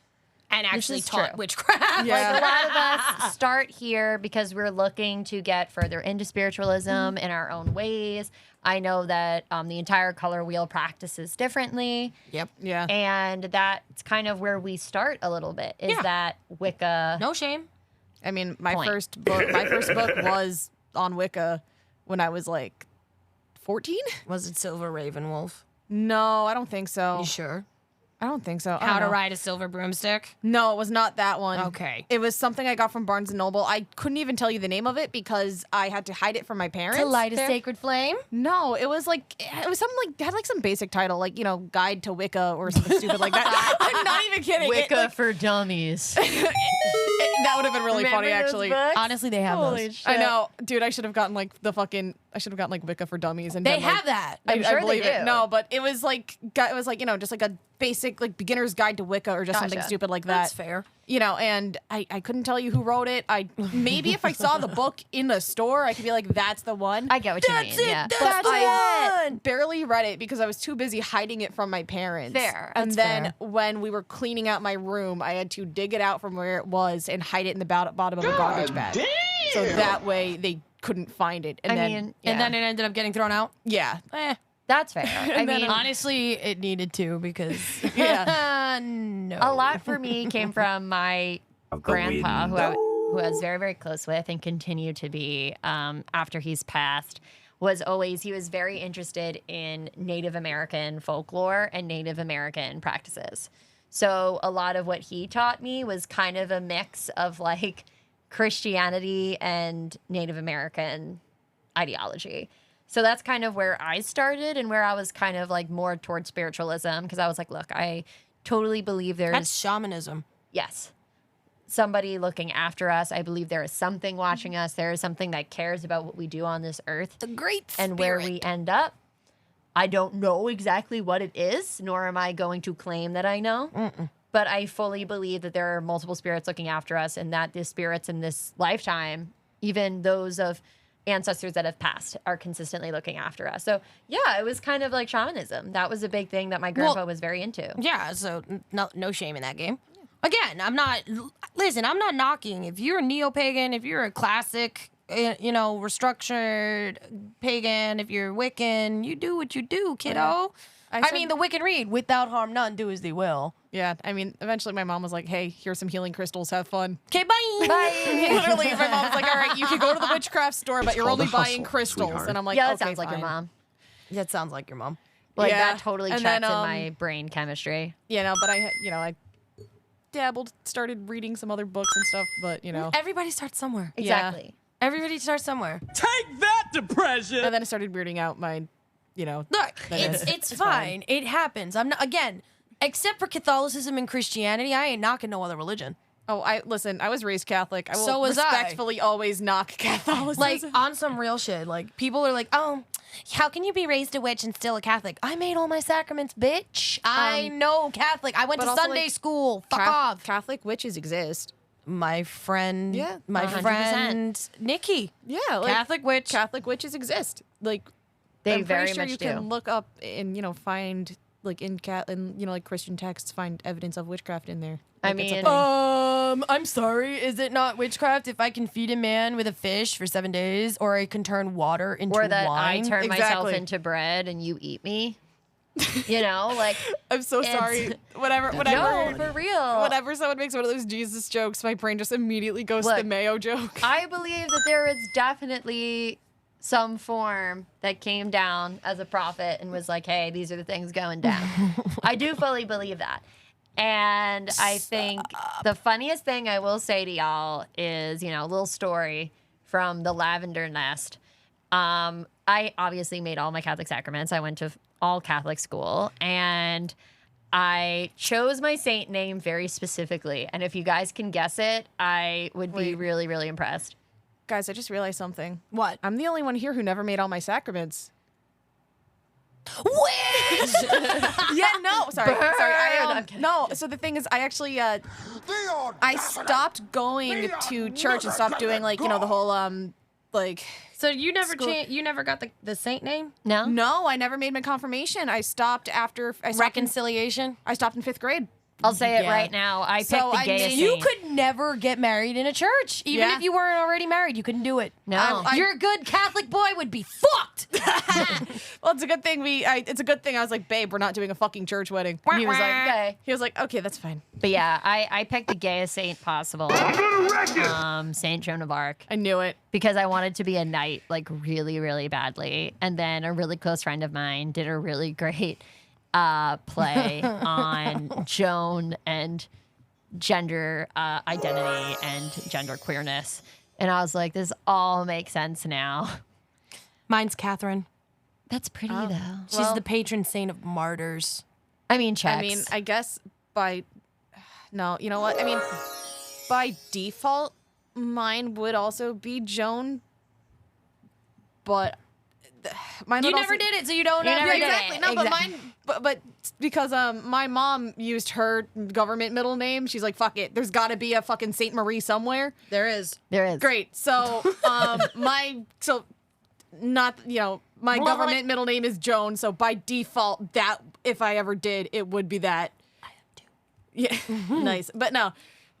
and actually is taught true. witchcraft. Yeah. Like a lot of us start here because we're looking to get further into spiritualism in our own ways. I know that the entire color wheel practices differently. Yep. Yeah. And that's kind of where we start a little bit is Yeah. that Wicca. No shame. I mean, my Point. first book was on Wicca when I was like 14. Was it Silver Raven Wolf? No, I don't think so. You sure? I don't think so. I How don't to know. Ride a Silver Broomstick? No, it was not that one. Okay. It was something I got from Barnes & Noble. I couldn't even tell you the name of it because I had to hide it from my parents. To Light a Sacred Flame? No, it was something like, it had like some basic title, like, you know, Guide to Wicca or something stupid like that. I'm not even kidding. for dummies. That would have been really funny, actually. Honestly, they have those. I know. Dude, I should have gotten like Wicca for Dummies. And They done, like, have that. I'm sure I believe they it. do. No, but it was like, you know, just like a basic like beginner's guide to Wicca or just something Gotcha. stupid like that. That's fair. You know, and I couldn't tell you who wrote it. Maybe if I saw the book in the store, I could be like, that's the one. I get what you mean. That's it. Yeah. That's But the I one. barely read it because I was too busy hiding it from my parents. Fair. And That's then fair. when we were cleaning out my room, I had to dig it out from where it was and hide it in the bottom of a garbage bag. So that way they couldn't find it. And I then, mean, And then it ended up getting thrown out? yeah. that's fair. I mean, Honestly, it needed to because Yeah. no. a lot for me came from my grandpa, who I was very, very close with and continue to be after he's passed. He was very interested in Native American folklore and Native American practices. So a lot of what he taught me was kind of a mix of like Christianity and Native American ideology. So that's kind of where I started and where I was kind of like more towards spiritualism because I was like, look, I totally believe there's That's shamanism. yes, somebody looking after us. I believe there is something watching us. There is something that cares about what we do on this earth The great and where we end up. I don't know exactly what it is, nor am I going to claim that I know. But I fully believe that there are multiple spirits looking after us and that the spirits in this lifetime, even those of ancestors that have passed, are consistently looking after us. So yeah, it was kind of like shamanism. That was a big thing that my grandpa was very into. Yeah, so no shame in that game. Again, I'm not knocking. If you're a neo-pagan, if you're a classic, restructured pagan, if you're Wiccan, you do what you do, kiddo. I mean, the Wiccan read, without harm none, do as they will. Yeah. I mean, eventually my mom was like, hey, here's some healing crystals. Have fun. Okay, bye. Literally, my mom was like, all right, you can go to the witchcraft store, but you're called only a hustle, buying crystals. sweetheart. And I'm like, Yeah, that okay, sounds like your fine. mom. That sounds like your mom. Like Yeah. that totally And checks then, in my brain chemistry. You know, but I dabbled, started reading some other books and stuff, but, you know. Everybody starts somewhere. Exactly. Everybody starts somewhere. Take that, depression! And then I started weirding out my, Look, Then it's fine. It happens. I'm not, again, except for Catholicism and Christianity, I ain't knocking no other religion. Oh, I was raised Catholic. I will So was I. respectfully always knock Catholicism. Like, on some real shit. Like, people are like, oh, how can you be raised a witch and still a Catholic? I made all my sacraments, bitch. I know Catholic. I went but to also, Sunday like, school. Fuck off. Catholic witches exist. My friend, Yeah, my 100%. friend Nikki. Yeah, like Catholic witch. Catholic witches exist. Like They I'm very pretty sure much you do. can look up and find like in like Christian texts find evidence of witchcraft in there. I Like, it's a mean, thing. I'm sorry. Is it not witchcraft if I can feed a man with a fish for 7 days, or I can turn water into or that wine? I turn myself Exactly. into bread and you eat me. You know, like I'm so it's- sorry. Whatever. no, for real. Whenever someone makes one of those Jesus jokes, my brain just immediately goes to Look, the mayo joke. I believe that there is definitely some form that came down as a prophet and was like, hey, these are the things going down. I do fully believe that. And I think the funniest thing I will say to y'all is, a little story from the Lavender Nest. I obviously made all my Catholic sacraments. I went to all Catholic school, and I chose my saint name very specifically. And if you guys can guess it, I would be really, really impressed. Guys, I just realized something. What? I'm the only one here who never made all my sacraments. Witch! Yeah, no, sorry. I'm kidding. No, so the thing is, I actually, I stopped going to church and stopped doing, like, the whole, like... So you never School- you never got the saint name? No? No, I never made my confirmation. I stopped after... Reconciliation? I stopped in 5th grade. I'll say it Yeah. right now. I picked So the I gayest mean, You saint. could never get married in a church. Even Yeah. if you weren't already married, you couldn't do it. No. Your good Catholic boy would be fucked. Well, it's a good thing it's a good thing I was like, babe, we're not doing a fucking church wedding. And he was like, Okay. okay, that's fine. But yeah, I picked the gayest saint possible. Saint Joan of Arc. I knew it. Because I wanted to be a knight, like really, really badly. And then a really close friend of mine did a really great play on Joan and gender identity and gender queerness. And I was like, this all makes sense now. Mine's Catherine. That's pretty though. She's the patron saint of martyrs. I mean, checks. I mean, I guess no, you know what? I mean, by default, mine would also be Joan, but mine You would never also, did it, so you don't know. never Yeah, did it. exactly. No, but Exact- mine, but because my mom used her government middle name, she's like, fuck it. There's got to be a fucking Saint Marie somewhere. There is. there is. Great. So, my government middle name is Joan. So by default, that if I ever did, it would be that. I have two. Yeah, nice. But no.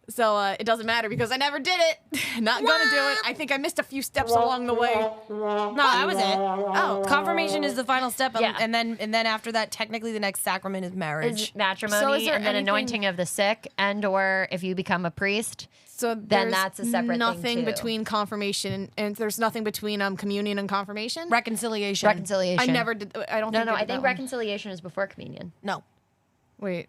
So it doesn't matter because I never did it. Not gonna do it. I think I missed a few steps along the way. No, that was it. Oh, Confirmation is the final step, Yeah. and then after that, technically the next sacrament is marriage. Is matrimony So is there and then anything- anointing of the sick, and or if you become a priest. so Then there's that's a separate thing, nothing too. between confirmation and there's nothing between communion and confirmation. Reconciliation. Reconciliation. I never did. I don't. No, think no. I I did think that one. reconciliation is before communion. No. Wait.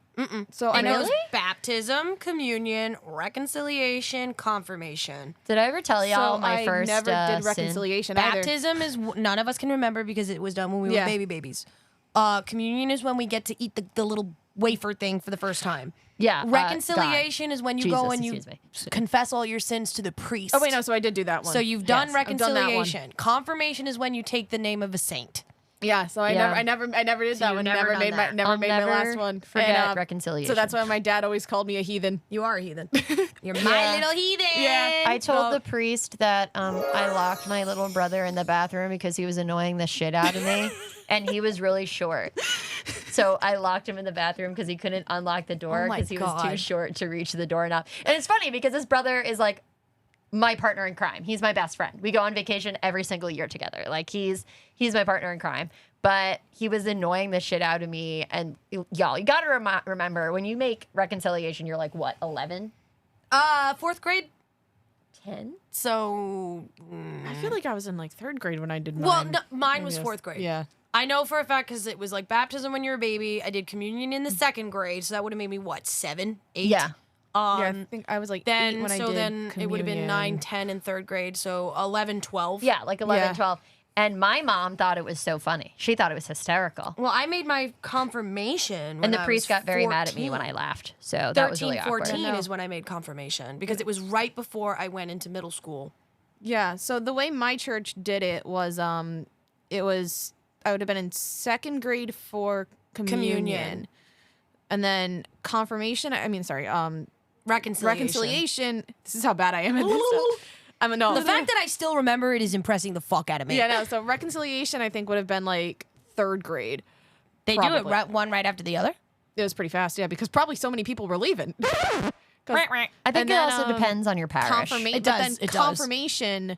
So I I know. know it's baptism, communion, reconciliation, confirmation. Did I ever tell y'all So my I first never did sin? reconciliation either. Baptism is none of us can remember because it was done when we Yeah. were babies. Communion is when we get to eat the little wafer thing for the first time. Yeah. Reconciliation is when you go Jesus, and you excuse me. confess all your sins to the priest. Oh wait, no. So I did do that one. So you've done Yes, I've done that one. reconciliation. Confirmation is when you take the name of a saint. Yeah, so I Yeah. never did So that you've one. never Never done made my that. never I'll made my never last one. forget And, reconciliation. So that's why my dad always called me a heathen. You are a heathen. You're my Yeah. little heathen. Yeah. I told So- the priest that I locked my little brother in the bathroom because he was annoying the shit out of me, and he was really short. So I locked him in the bathroom because he couldn't unlock the door Oh my because he was too God. short to reach the doorknob. And it's funny because this brother is like my partner in crime. He's my best friend. We go on vacation every single year together. Like he's my partner in crime. But he was annoying the shit out of me. And y'all, you got to remember when you make reconciliation, you're like, what, 11? 4th grade. 10? So, I feel like I was in like 3rd grade when I did mine. well, no, mine was Maybe 4th grade. Yeah. I know for a fact because it was like baptism when you were a baby. I did communion in the 2nd grade, so that would have made me what, 7, 8? Yeah. Yeah, I think I was like 8 Then when I did then it would have been 9, communion. 10 in 3rd grade. So 11, 12. Yeah, like 11, Yeah. 12. And my mom thought it was so funny. She thought it was hysterical. Well, I made my confirmation when And the I priest was got very mad at me 14. when I laughed. So that was really 13, awkward. 14 is when I made confirmation because it was right before I went into middle school. Yeah, so the way my church did it was I would have been in 2nd grade for communion. And then confirmation, reconciliation. This is how bad I am at this stuff. No. The fact that I still remember it is impressing the fuck out of me. Yeah, no, so reconciliation I think would have been like 3rd grade. They do it Probably. one right after the other. It was pretty fast, yeah, because probably so many people were leaving. I think And it then, also depends on your parish. It But does, then it does. confirmation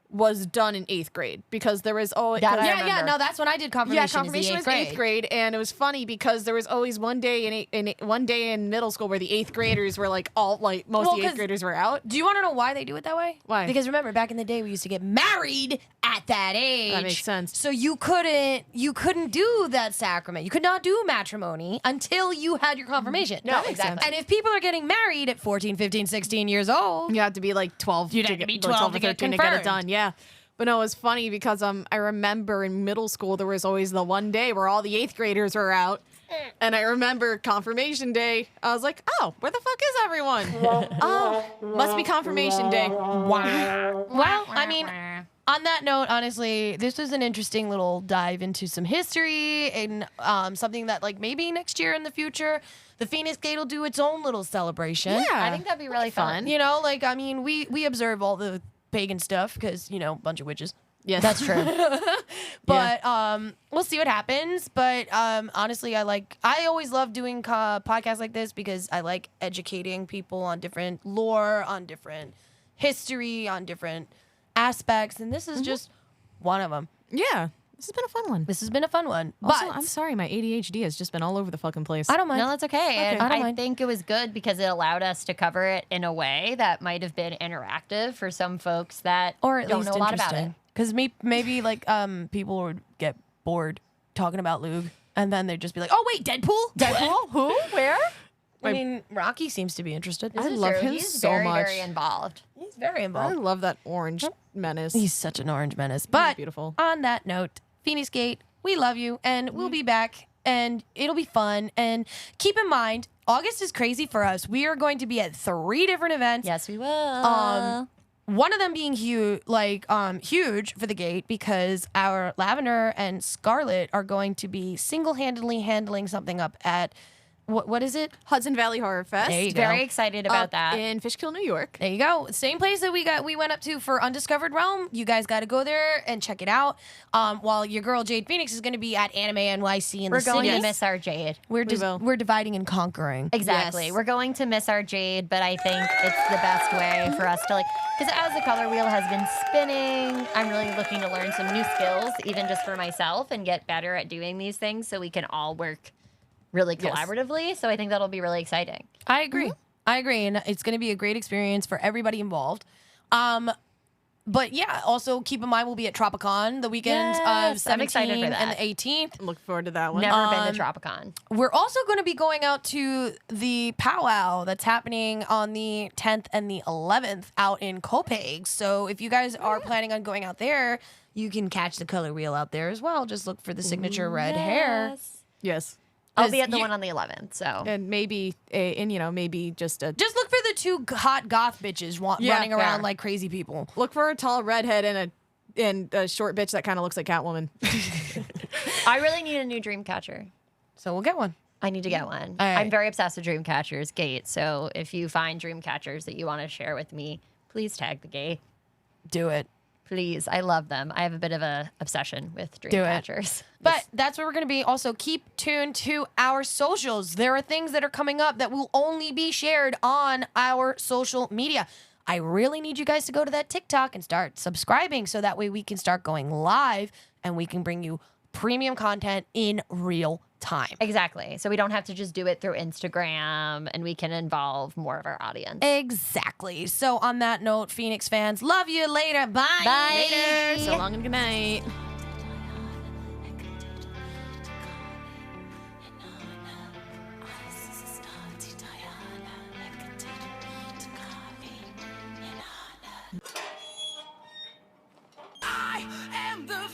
was done in 8th grade because there was always That I Yeah, remember. no, that's when I did confirmation. yeah, is the confirmation was 8th 8th grade, and it was funny because there was always one day one day in middle school where the 8th graders were like most Well, of the 8th 'cause- graders were out. Do you want to know why they do it that way? Why? Because remember, back in the day, we used to get married at that age. That makes sense. So you couldn't do that sacrament. You could not do matrimony until you had your confirmation. No, That makes exactly. And if people are getting married at 14, 15, 16 years old, You had to be like 12. You'd have to be 12 or to get 13 to get it confirmed. done. Yeah. But no, it was funny because I remember in middle school there was always the one day where all the 8th graders were out. And I remember confirmation day. I was like, oh, where the fuck is everyone? Oh, must be confirmation day. well, I mean, on that note, honestly, this was an interesting little dive into some history and something that, like, maybe next year in the future, the Phoenix Gate will do its own little celebration. Yeah. I think that'd be really fun. You know, like, I mean, we observe all the pagan stuff because, you know, bunch of witches. Yes. That's true. But we'll see what happens. But honestly, I always love doing podcasts like this because I like educating people on different lore, on different history, on different aspects. And this is just one of them. Yeah. This has been a fun one. This has been a fun one. Also, but I'm sorry, my ADHD has just been all over the fucking place. I don't mind. No, that's okay. And I don't I mind. think it was good because it allowed us to cover it in a way that might have been interactive for some folks that or at don't least know a lot about it. Because maybe like people would get bored talking about Lug, and then they'd just be like, "Oh wait, Deadpool? Deadpool? Who? Where? I mean, Rocky seems to be interested. This I is love true. him He's so very, much. very involved. He's very I involved. love that orange menace. He's such an orange menace. But beautiful. on that note, Phoenix Gate, we love you, and we'll be back, and it'll be fun. And keep in mind, August is crazy for us. We are going to be at 3 different events. Yes, we will. One of them being huge for the gate because our Lavender and Scarlet are going to be single-handedly handling something up at what is it? Hudson Valley Horror Fest. There you go. Very excited about up that. in Fishkill, New York. There you go. Same place that we went up to for Undiscovered Realm. You guys got to go there and check it out. While your girl Jade Phoenix is going to be at Anime NYC in We're the going city. to miss our Jade. We're will. we're dividing and conquering. Exactly. Yes. We're going to miss our Jade, but I think it's the best way for us to because as the color wheel has been spinning, I'm really looking to learn some new skills, even just for myself, and get better at doing these things so we can all work really Yes. collaboratively. So I think that'll be really exciting. I agree. I agree, and it's going to be a great experience for everybody involved. But yeah, also keep in mind we'll be at Tropicon the weekend of Yes, I'm excited 17 for and that. the 18th. I'm looking forward to that one. Never been to Tropicon. We're also going to be going out to the powwow that's happening on the 10th and the 11th out in Copaig. So if you guys are planning on going out there, you can catch the color wheel out there as well. Just look for the signature red hair. Yes. Yes. I'll be at the you- one on the 11th. So And maybe maybe just a Just look for the 2 hot goth bitches Yeah, running around fair. like crazy people. look for a tall redhead and a short bitch that kind of looks like Catwoman. I really need a new dream catcher. So we'll get one. I need to get one. All right. I'm very obsessed with dream catchers, Gate. So if you find dream catchers that you want to share with me, please tag the Gate. Do it. Please. I love them. I have a bit of a obsession with dream Do it. catchers. But that's where we're going to be. Also, keep tuned to our socials. There are things that are coming up that will only be shared on our social media. I really need you guys to go to that TikTok and start subscribing so that way we can start going live and we can bring you premium content in real time. Exactly. So we don't have to just do it through Instagram and we can involve more of our audience. Exactly. So on that note, Phoenix fans, love you later. Bye. Bye. Later. So long and good night. I am the